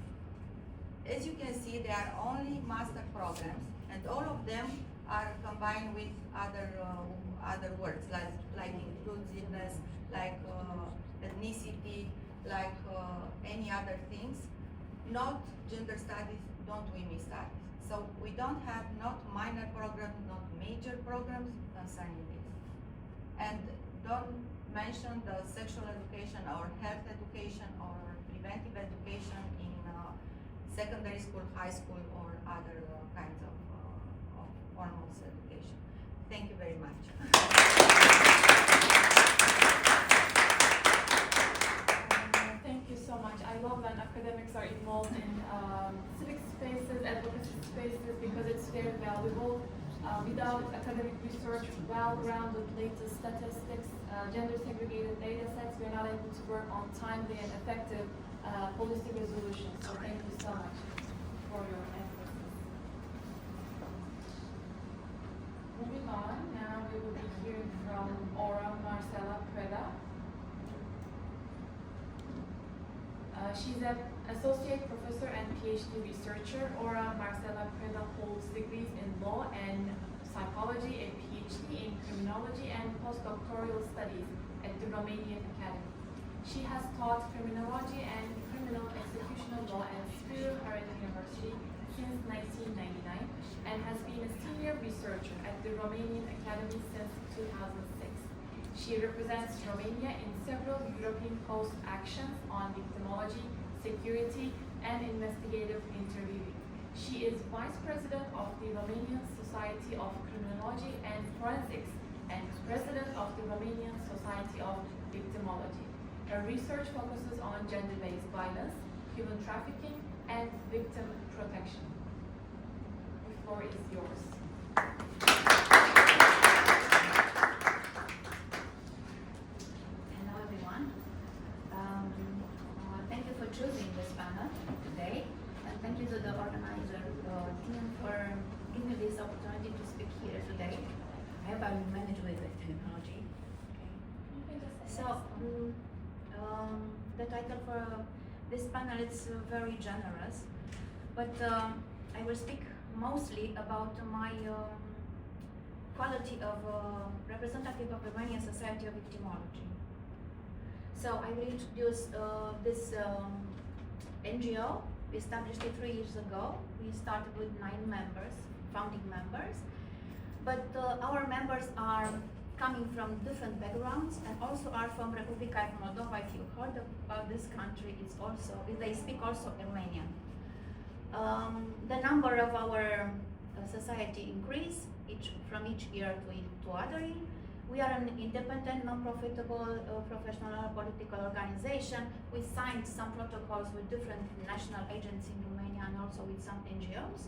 As you can see, they are only master programs, and all of them are combined with other words like inclusiveness, like ethnicity, like any other things. Not gender studies, not women studies. So we don't have not minor programs, not major programs concerning this. And don't mention the sexual education or health education or preventive education in secondary school, high school, or other kinds of formal education. Thank you very much. Thank you so much. I love when academics are involved in civic spaces, advocacy spaces, because it's very valuable. Without academic research, well-grounded latest statistics, gender-segregated data sets, we're not able to work on timely and effective policy resolutions. So thank you so much for your emphasis. Moving on, now we will be hearing from Marcela Preda. She's an associate professor and PhD researcher. Marcela Preda holds degrees in law and psychology, a PhD in criminology and postdoctoral studies at the Romanian Academy. She has taught criminology and criminal executional law at Spiru, Haret University since 1999 and has been a senior researcher at the Romanian Academy since 2006. She represents Romania in several European Coast actions on victimology, security, and investigative interviewing. She is Vice President of the Romanian Society of Criminology and Forensics and President of the Romanian Society of Victimology. Her research focuses on gender-based violence, human trafficking, and victim protection. The floor is yours. Hello everyone. Thank you for choosing this panel today, and thank you to the organizer team for giving me this opportunity to speak here today. I hope I will manage with the technology. Okay. So, the title for this panel is very generous, but I will speak mostly about my quality of representative of Romanian Society of Victimology. So I will introduce this NGO. We established it 3 years ago. We started with 9 members, founding members, but our members are coming from different backgrounds and also are from Republica Moldova. If you heard about this country, they speak also Romanian. The number of our society increase from each year to other year. We are an independent, non-profitable, professional political organization. We signed some protocols with different national agencies in Romania and also with some NGOs.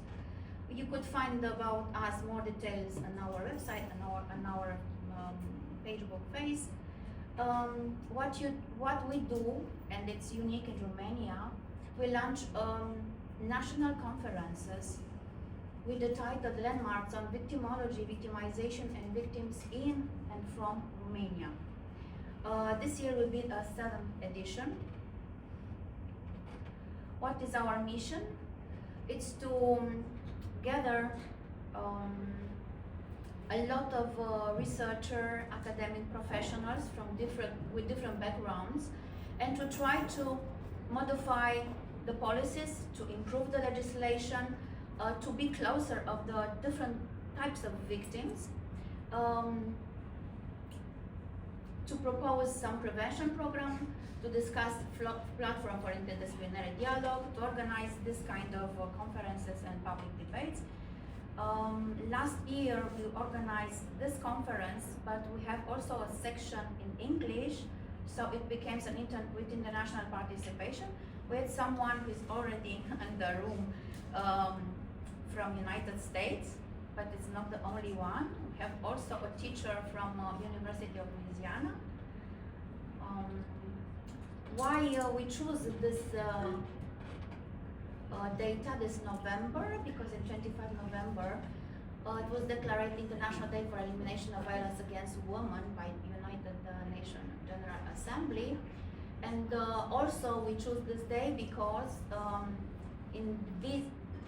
You could find about us more details on our website and on our Facebook page. What we do, and it's unique in Romania, we launch national conferences with the title Landmarks on Victimology, Victimization and Victims in and from Romania. This year will be a 7th edition. What is our mission? It's to gather a lot of researcher, academic professionals with different backgrounds, and to try to modify the policies, to improve the legislation, to be closer of the different types of victims, to propose some prevention program, to discuss platform for interdisciplinary dialogue, to organize this kind of conferences and public debates. Last year we organized this conference, but we have also a section in English, so it became with international participation. We had someone who is already in the room from United States, but it's not the only one. We have also a teacher from University of Louisiana. Why we choose this data this November? Because in 25 November it was declared International Day for Elimination of Violence Against Women by United Nations General Assembly. And also we choose this day because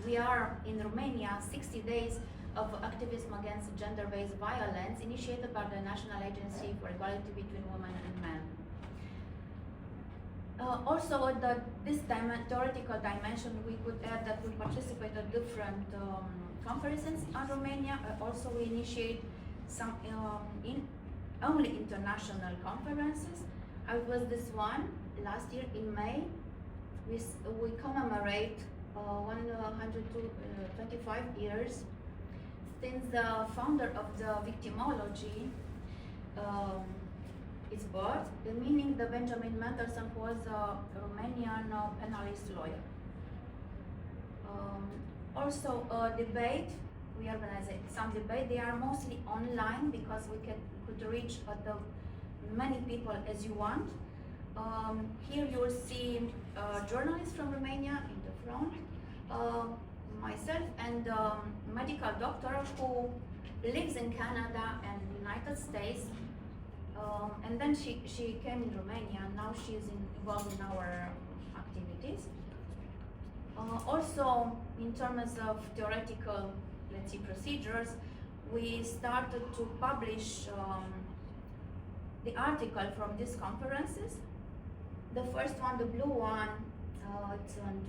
we are in Romania 60 days of activism against gender-based violence initiated by the National Agency for Equality Between Women and Men. Also, this theoretical dimension, we could add that we participate at different conferences in Romania. Also, we initiate some only international conferences. I was this one last year in May. We commemorate 125 years since the founder of the Victimology is birth, meaning the Benjamin Mendelsohn was a Romanian penalist lawyer. Also debate, we organize some debate. They are mostly online because we could reach the many people as you want. Here you will see journalists from Romania in the front, myself and medical doctor who lives in Canada and United States. And then she came in Romania, and now she is involved in our activities. Also, in terms of theoretical, let's say, procedures, we started to publish the article from these conferences. The first one, the blue one, it's on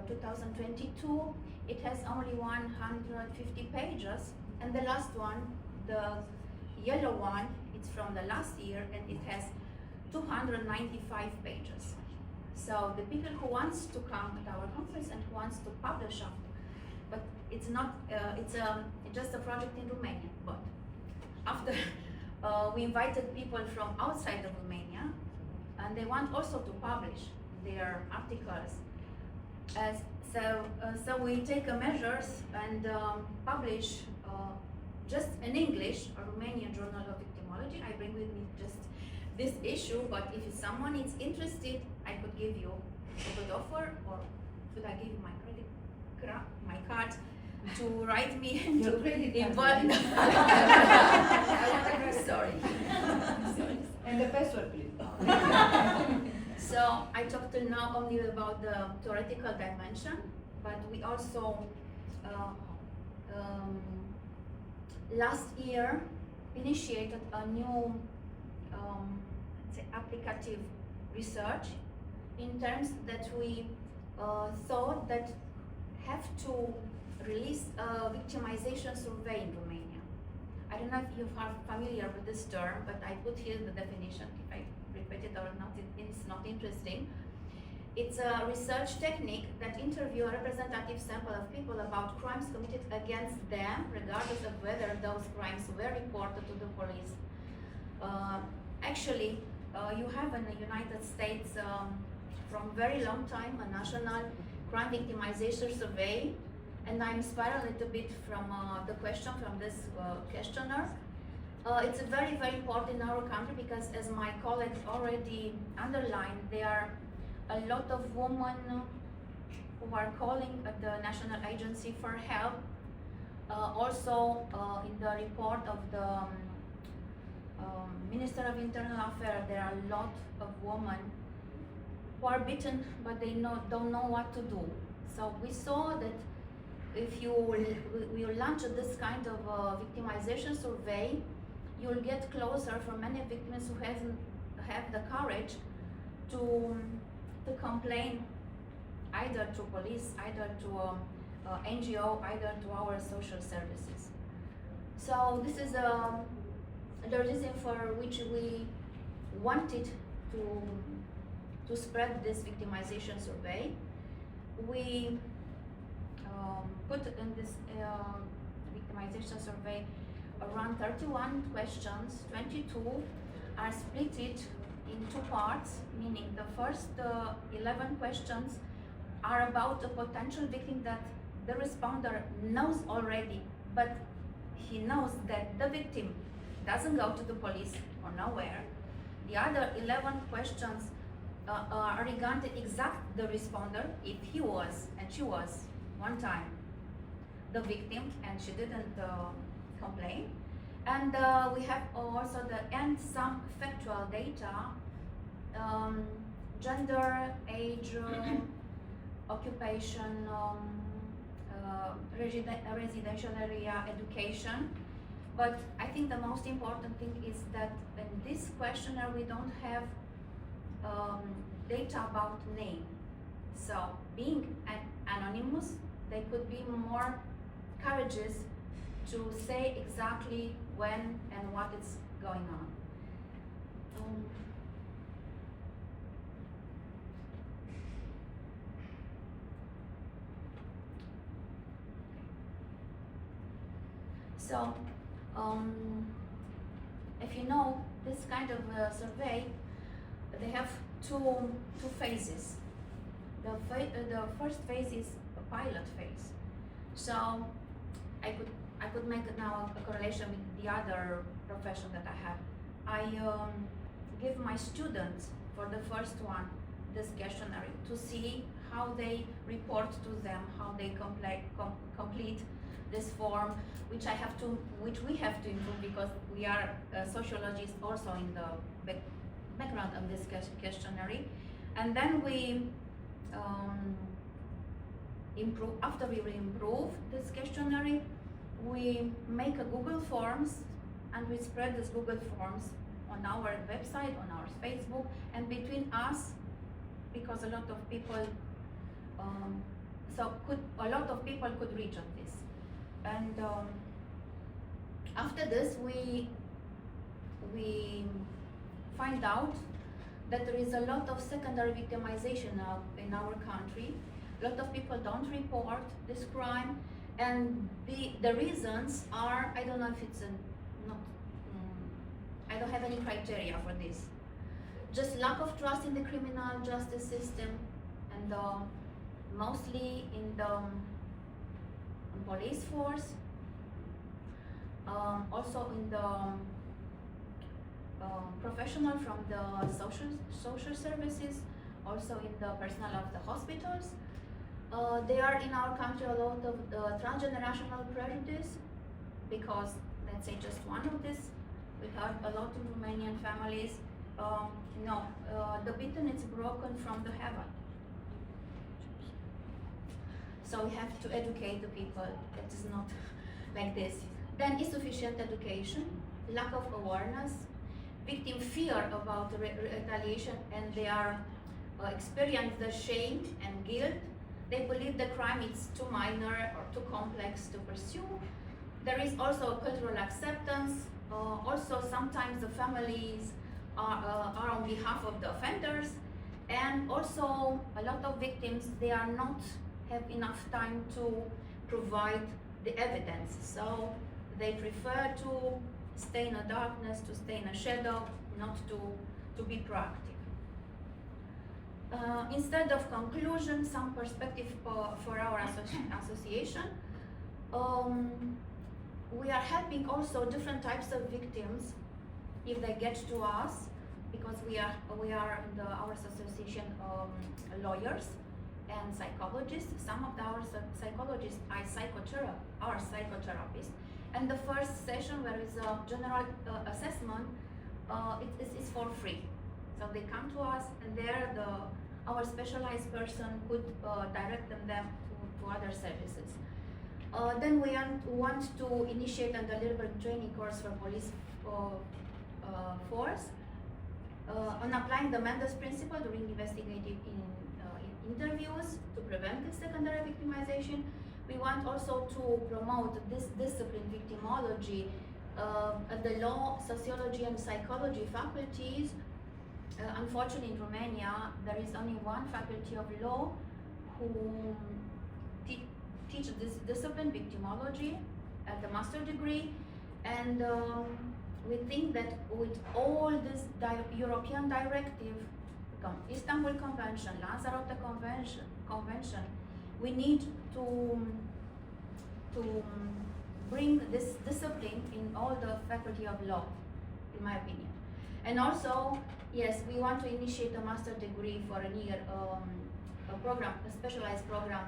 2022. It has only 150 pages, and the last one, the yellow one, it's from the last year, and it has 295 pages. So the people who wants to come at our conference and who wants to publish after, but it's not, it's just a project in Romania. But after we invited people from outside of Romania, and they want also to publish their articles. So we take measures and publish just in English a Romanian Journal of Victimology. I bring with me just this issue, but if someone is interested, I could give you a good offer, or should I give you my card to write me and Your to credit card. involve? Sorry. And the password, please. So I talked till now only about the theoretical dimension, but we also last year initiated a new applicative research in terms that we thought that have to release a victimization survey in Romania. I don't know if you are familiar with this term, but I put here the definition. If I repeat it or not, it's not interesting. It's a research technique that interviews a representative sample of people about crimes committed against them, regardless of whether those crimes were reported to the police. Actually, you have in the United States from very long time a national crime victimization survey, and I'm inspired a little bit from the question from this questionnaire. It's very, very important in our country because, as my colleagues already underlined, there are a lot of women who are calling at the National Agency for help. Also, in the report of the Minister of Internal Affairs, there are a lot of women who are beaten, but they don't know what to do. So we saw that if you launch this kind of victimization survey, you'll get closer for many victims who hasn't have the courage to complain either to police, either to NGO, either to our social services. So this is the reason for which we wanted to spread this victimization survey. We put in this victimization survey around 31 questions. 22 are split in two parts, meaning the first 11 questions are about a potential victim that the responder knows already, but he knows that the victim doesn't go to the police or nowhere. The other 11 questions are regarding the responder, if he was and she was one time the victim and she didn't complain. And we have also some factual data, gender, age, occupation, residential area, education. But I think the most important thing is that in this questionnaire we don't have data about name. So being anonymous, they could be more courageous to say exactly when and what is going on. So, if you know this kind of survey, they have two phases. The first phase is a pilot phase. So, I could make now a correlation with the other profession that I have. I give my students for the first one this questionnaire to see how they report to them, how they complete this form, which we have to improve because we are sociologists also in the background of this questionnaire, and then we improve. After we improve this questionnaire, we make a Google Forms and we spread this Google Forms on our website, on our Facebook, and between us, because a lot of people, could reach on this. And after this, we find out that there is a lot of secondary victimization in our country. A lot of people don't report this crime, and the reasons are, I don't know if it's I don't have any criteria for this. Just lack of trust in the criminal justice system, and mostly in the police force, also in the professional from the social services, also in the personnel of the hospitals. There are in our country a lot of transgenerational prejudice, because let's say just one of this, we have a lot of Romanian families. The beaten is broken from the heaven. So we have to educate the people that is not like this. Then insufficient education, lack of awareness, victim fear about retaliation, and they are experience the shame and guilt. They believe the crime is too minor or too complex to pursue. There is also cultural acceptance. Also, sometimes the families are on behalf of the offenders, and also a lot of victims, they are not have enough time to provide the evidence, so they prefer to stay in a darkness, to stay in a shadow, not to be proactive. Instead of conclusion, some perspective for our association. We are helping also different types of victims if they get to us, because we are in our association lawyers and psychologists. Some of our psychologists are psychotherapists. And the first session, where is a general assessment, it is for free. So they come to us, and there our specialized person could direct them to other services. Then we want to initiate and deliver training course for police force on applying the Mendes principle during investigative interviews to prevent secondary victimization. We want also to promote this discipline, victimology, at the law, sociology and psychology faculties. Unfortunately, in Romania, there is only one faculty of law who teach this discipline, victimology, at the master degree. And we think that with all this European directive, Istanbul Convention, Lanzarote Convention, we need to bring this discipline in all the faculty of law, in my opinion. And also, yes, we want to initiate a master degree for a year, a program, a specialized program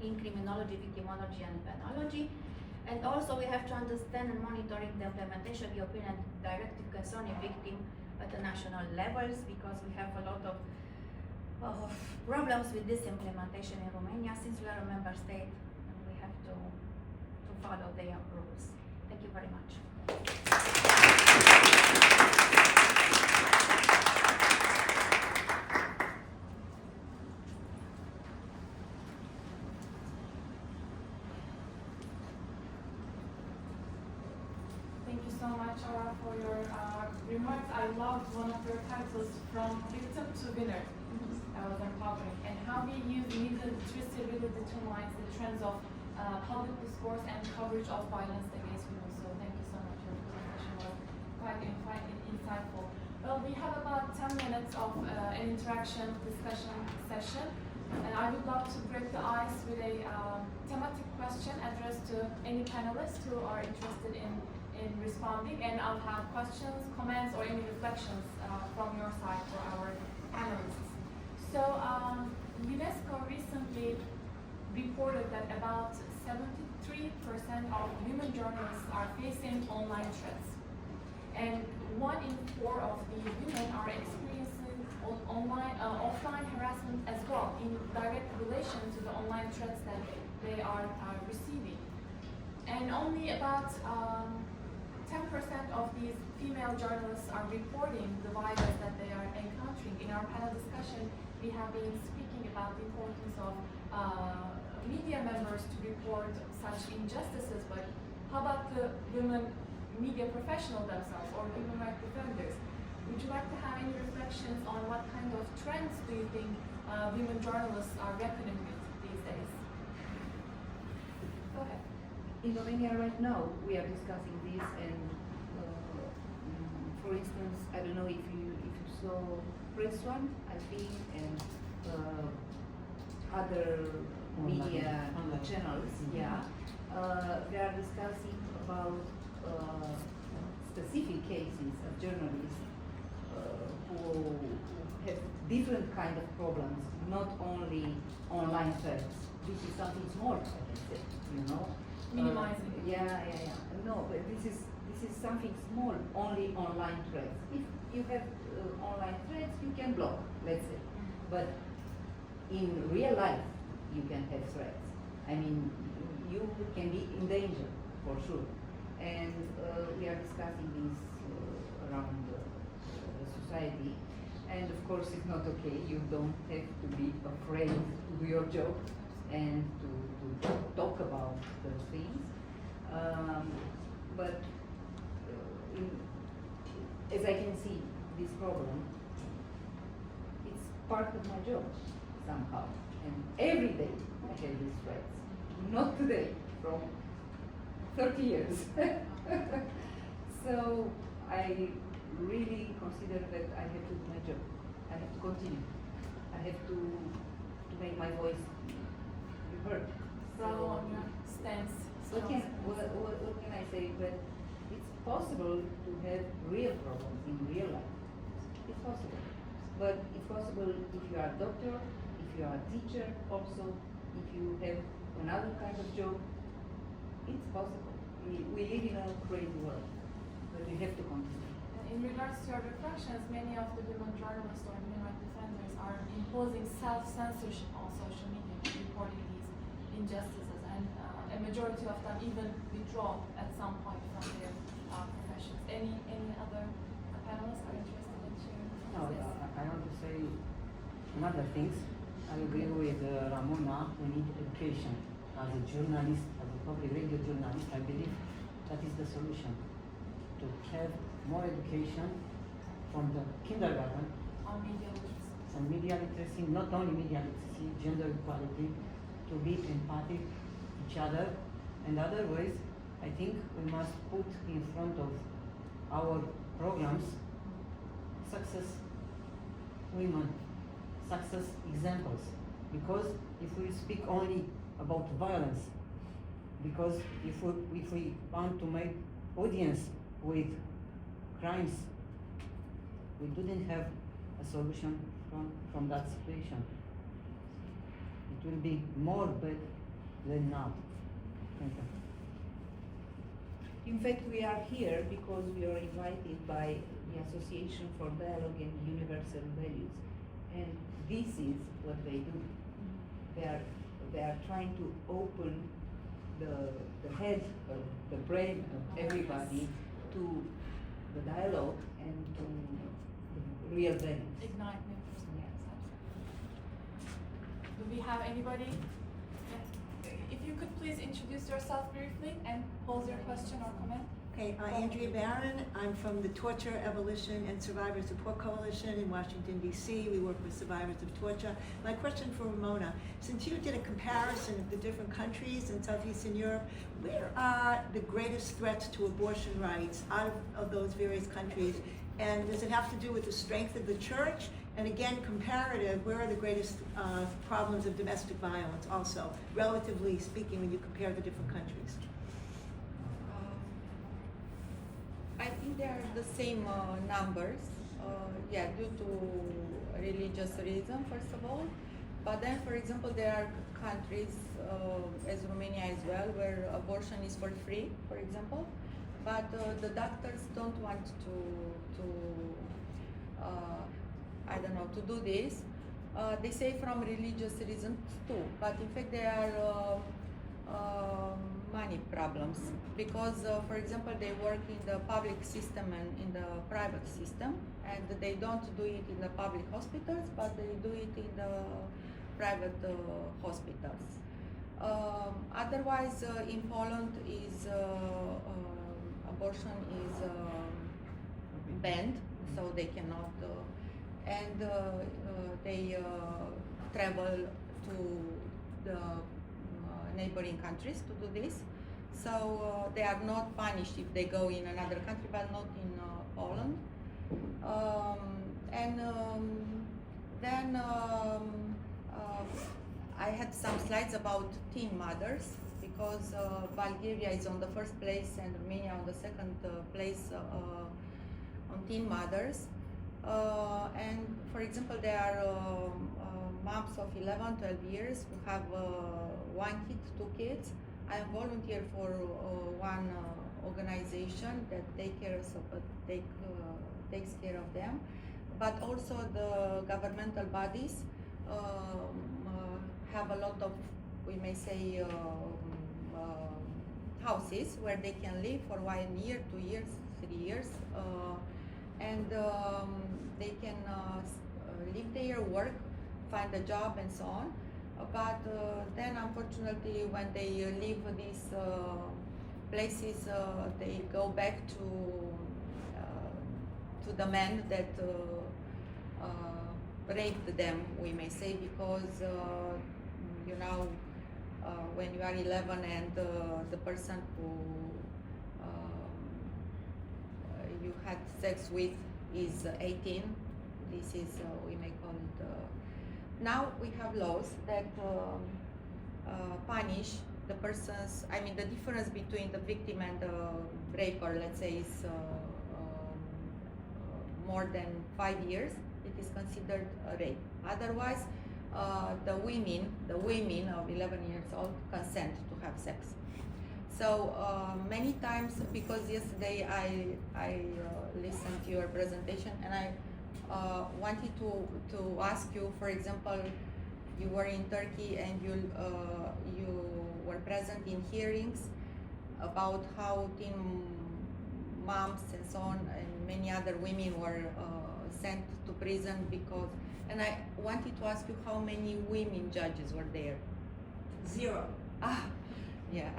in criminology, victimology, and penology. And also, we have to understand and monitoring the implementation of European directive concerning victim at the national levels, because we have a lot of problems with this implementation in Romania, since we are a member state and we have to follow their rules. Thank you very much. Thank you so much, Aura, for your remarks. I loved one of your titles, From Victim to Winner. That was empowering. And how we use media literacy really determines the trends of public discourse and coverage of violence against women. So thank you so much. Your presentation was quite insightful. Well, we have about 10 minutes of an interaction discussion session. And I would love to break the ice with a thematic question addressed to any panelists who are interested in responding. And I'll have questions, comments, or any reflections from your side for our panelists. So UNESCO recently reported that about 73% of women journalists are facing online threats. And 1 in 4 of these women are experiencing offline harassment as well, in direct relation to the online threats that they are receiving. And only about 10% of these female journalists are reporting the violence that they are encountering. In our panel discussion, we have been speaking about the importance of media members to report such injustices, but how about the women media professionals themselves or human rights defenders? Would you like to have any reflections on what kind of trends do you think women journalists are reckoning with these days? Go ahead. In Romania right now, we are discussing this, and for instance, I don't know if you saw Prețuieste, I think, and other media channels, they are discussing about specific cases of journalists who have different kind of problems, not only online threats. This is something small, I can say, you know. Minimizing. No, but this is something small, only online threats. If you have online threats, you can block, let's say. But in real life, you can have threats. I mean, you can be in danger, for sure. And we are discussing this around the society. And of course, it's not okay. You don't have to be afraid to do your job and to talk about those things. But as I can see this problem, it's part of my job somehow. And every day I have these threats. Not today, from 30 years. So I really consider that I have to do my job. I have to continue. I have to make my voice heard. Bravo on your stance. What can I say? But it's possible to have real problems in real life. It's possible. But it's possible if you are a doctor, if you are a teacher also, if you have another kind of job, it's possible. We live in a crazy world, but we have to continue. In regards to your reflections, many of the women journalists or human rights defenders are imposing self-censorship on social media, reporting these injustices, and a majority of them even withdraw at some point from their professions. Any other panelists are interested in sharing? No, I want to say another things. I agree with Ramona. We need education. As a journalist, as a public radio journalist, I believe that is the solution. To have more education from the kindergarten On media literacy. on media literacy, not only media literacy, gender equality, to be empathic each other, and otherwise, I think we must put in front of our programs success women, success examples. Because if we speak only about violence, because if we want to make audience with crimes, we didn't have a solution from that situation. It will be more bad than now. Thank you. In fact, we are here because we are invited by the Association for Dialogue and Universal Values, and this is what they do. They are trying to open the head of the brain of everybody to the dialogue and to the real values. Ignite new perspectives. Absolutely. Do we have anybody? If you could please introduce yourself briefly and pose your question or comment. Okay, Andrea Marin. I'm from the Torture, Abolition, and Survivor Support Coalition in Washington, D.C. We work with survivors of torture. My question for Ramona, since you did a comparison of the different countries in southeastern Europe, where are the greatest threats to abortion rights out of those various countries? And does it have to do with the strength of the church? And again, comparative, where are the greatest problems of domestic violence also, relatively speaking, when you compare the different countries? I think they are the same numbers, due to religious reason, first of all. But then, for example, there are countries, as Romania as well, where abortion is for free, for example. But the doctors don't want to to do this. They say from religious reasons too, but in fact there are money problems because, for example, they work in the public system and in the private system, and they don't do it in the public hospitals, but they do it in the private hospitals. Otherwise, in Poland, abortion is banned, so they cannot, and they travel to the neighboring countries to do this. So they are not punished if they go in another country, but not in Poland. Then I had some slides about teen mothers because Bulgaria is on the first place and Romania on the second place on teen mothers. And for example, there are moms of 11, 12 years who have one kid, two kids. I am volunteer for one organization that takes care of them, but also the governmental bodies have a lot of, we may say, houses where they can live for 1 year, 2 years, 3 years, and they can live there, work, find a job, and so on. But then, unfortunately, when they leave these places, they go back to the men that raped them, we may say, because when you are 11 and the person who you had sex with is 18, this is, we may call it, now we have laws that punish the persons. I mean, the difference between the victim and the raper, let's say, is more than 5 years. It is considered a rape. Otherwise, the women of 11 years old consent to have sex. So many times, because yesterday I listened to your presentation and I wanted to ask you, for example, you were in Turkey and you were present in hearings about how teen moms and so on and many other women were sent to prison because, and I wanted to ask you how many women judges were there? 0. Ah, yeah,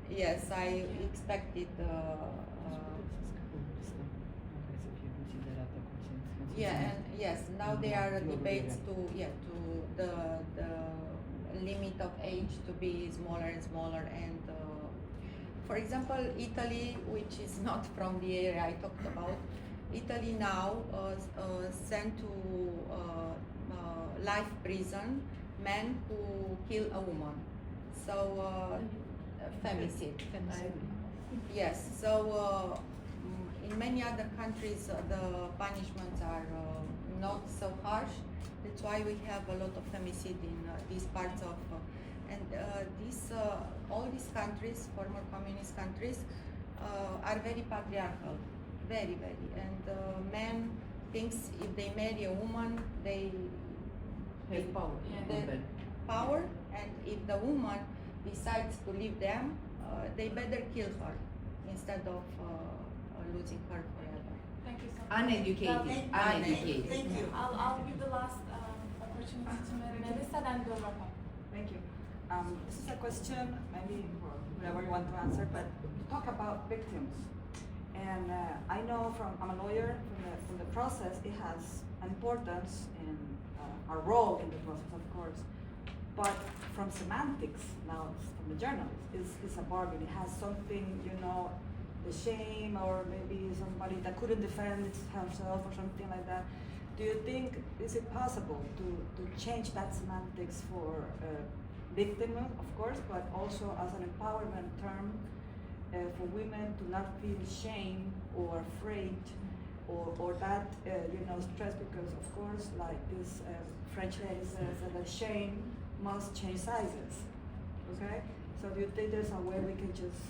yes, I expected, yeah, and yes, now there are debates to the limit of age to be smaller and smaller, and for example, Italy, which is not from the area I talked about, Italy now sent to life prison men who kill a woman. So femicide. Yes. So in many other countries, the punishments are not so harsh. That's why we have a lot of femicide in these parts of, all these countries, former communist countries, are very patriarchal, very, and men thinks if they marry a woman, they Have power. the power, and if the woman decides to leave them, they better kill her instead of losing her forever. Thank you so much. Uneducated. Uneducated. Thank you. I'll give the last opportunity to Melissa, then we'll wrap up. Thank you. This is a question, maybe for whoever you want to answer, but you talk about victims. And I know I'm a lawyer, from the process, it has an importance in our role in the process, of course. But from semantics, now from the journalist, it's a bargain. It has something, the shame, or maybe somebody that couldn't defend himself or something like that. Do you think, is it possible to change that semantics for victim, of course, but also as an empowerment term for women to not feel shame or afraid or that, stress, because of course, like this French lady says that the shame must change sizes, okay? So do you think there's a way we can just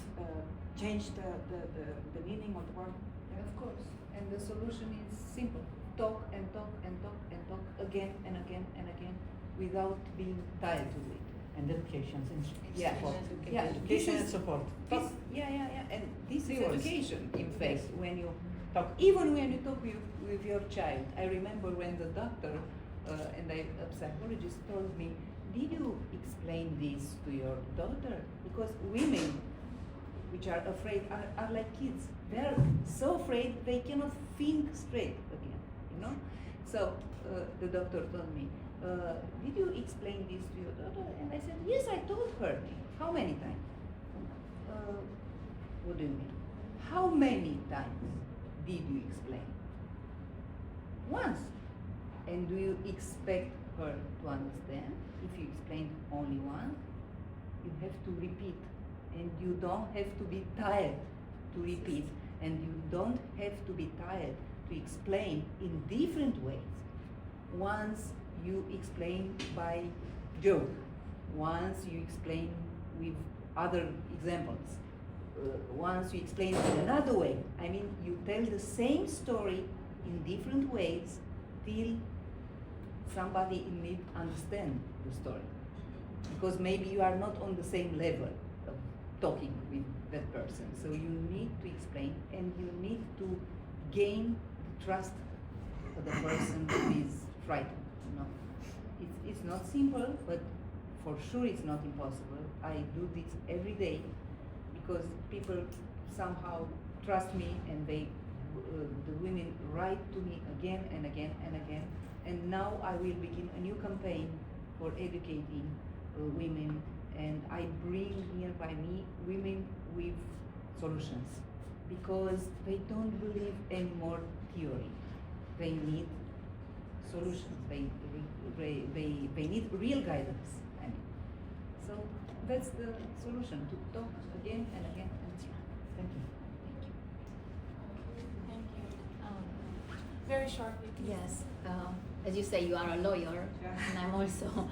change the meaning of the word? Yeah, of course. And the solution is simple. Talk and talk and talk and talk again and again and again without being tied to it. And education and Yeah. support. Yeah, Education this and is- support. This, yeah, and this is Viewers. education, in fact, Yes. when you talk, even when you talk with your child. I remember when the doctor and the psychologist told me, did you explain this to your daughter? Because women, which are afraid, are like kids. They're so afraid they cannot think straight again, So the doctor told me, did you explain this to your daughter? And I said, yes, I told her. How many times? What do you mean? How many times did you explain? Once. And do you expect her to understand? If you explain only once, you have to repeat. And you don't have to be tired to repeat. And you don't have to be tired to explain in different ways. Once you explain by joke. Once you explain with other examples. Once you explain in another way. I mean, you tell the same story in different ways till somebody in need understand the story. Because maybe you are not on the same level of talking with that person. So you need to explain, and you need to gain the trust of the person who is frightened. It's not simple, but for sure it's not impossible. I do this every day because people somehow trust me, and the women write to me again and again and again. And now I will begin a new campaign for educating women, and I bring nearby me women with solutions, because they don't believe any more theory. They need solutions. They need real guidance. I mean, so that's the solution: to talk again and again and again. Thank you. Thank you. Very shortly, please. Yes, as you say, you are a lawyer, and I'm also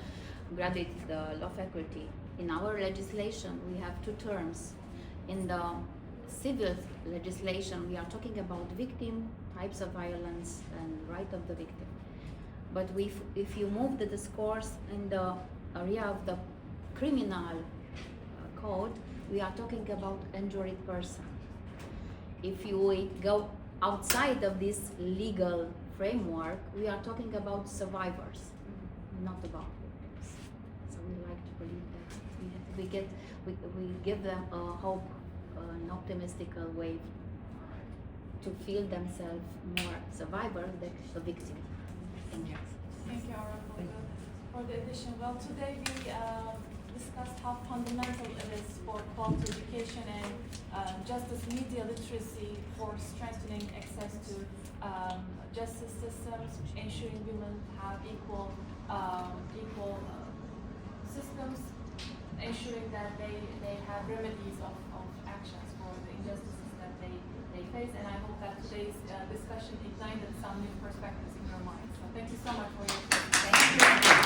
graduated law faculty. In our legislation, we have two terms. In the civil legislation, we are talking about victim, types of violence, and right of the victim. But if you move the discourse in the area of the criminal code, we are talking about injured person. If we go outside of this legal framework, we are talking about survivors, not about victims. So we like to believe that we give them a hope, an optimistic way to feel themselves more survivor than a victim. Thank you. Thank you, Aura, for the addition. Well, today we discussed how fundamental it is for quality education and justice media literacy for strengthening access to justice systems, ensuring women have equal systems, ensuring that they have remedies of actions for the injustices that they face. And I hope that today's discussion ignited some new perspectives in your minds. So thank you so much for your time. Thank you.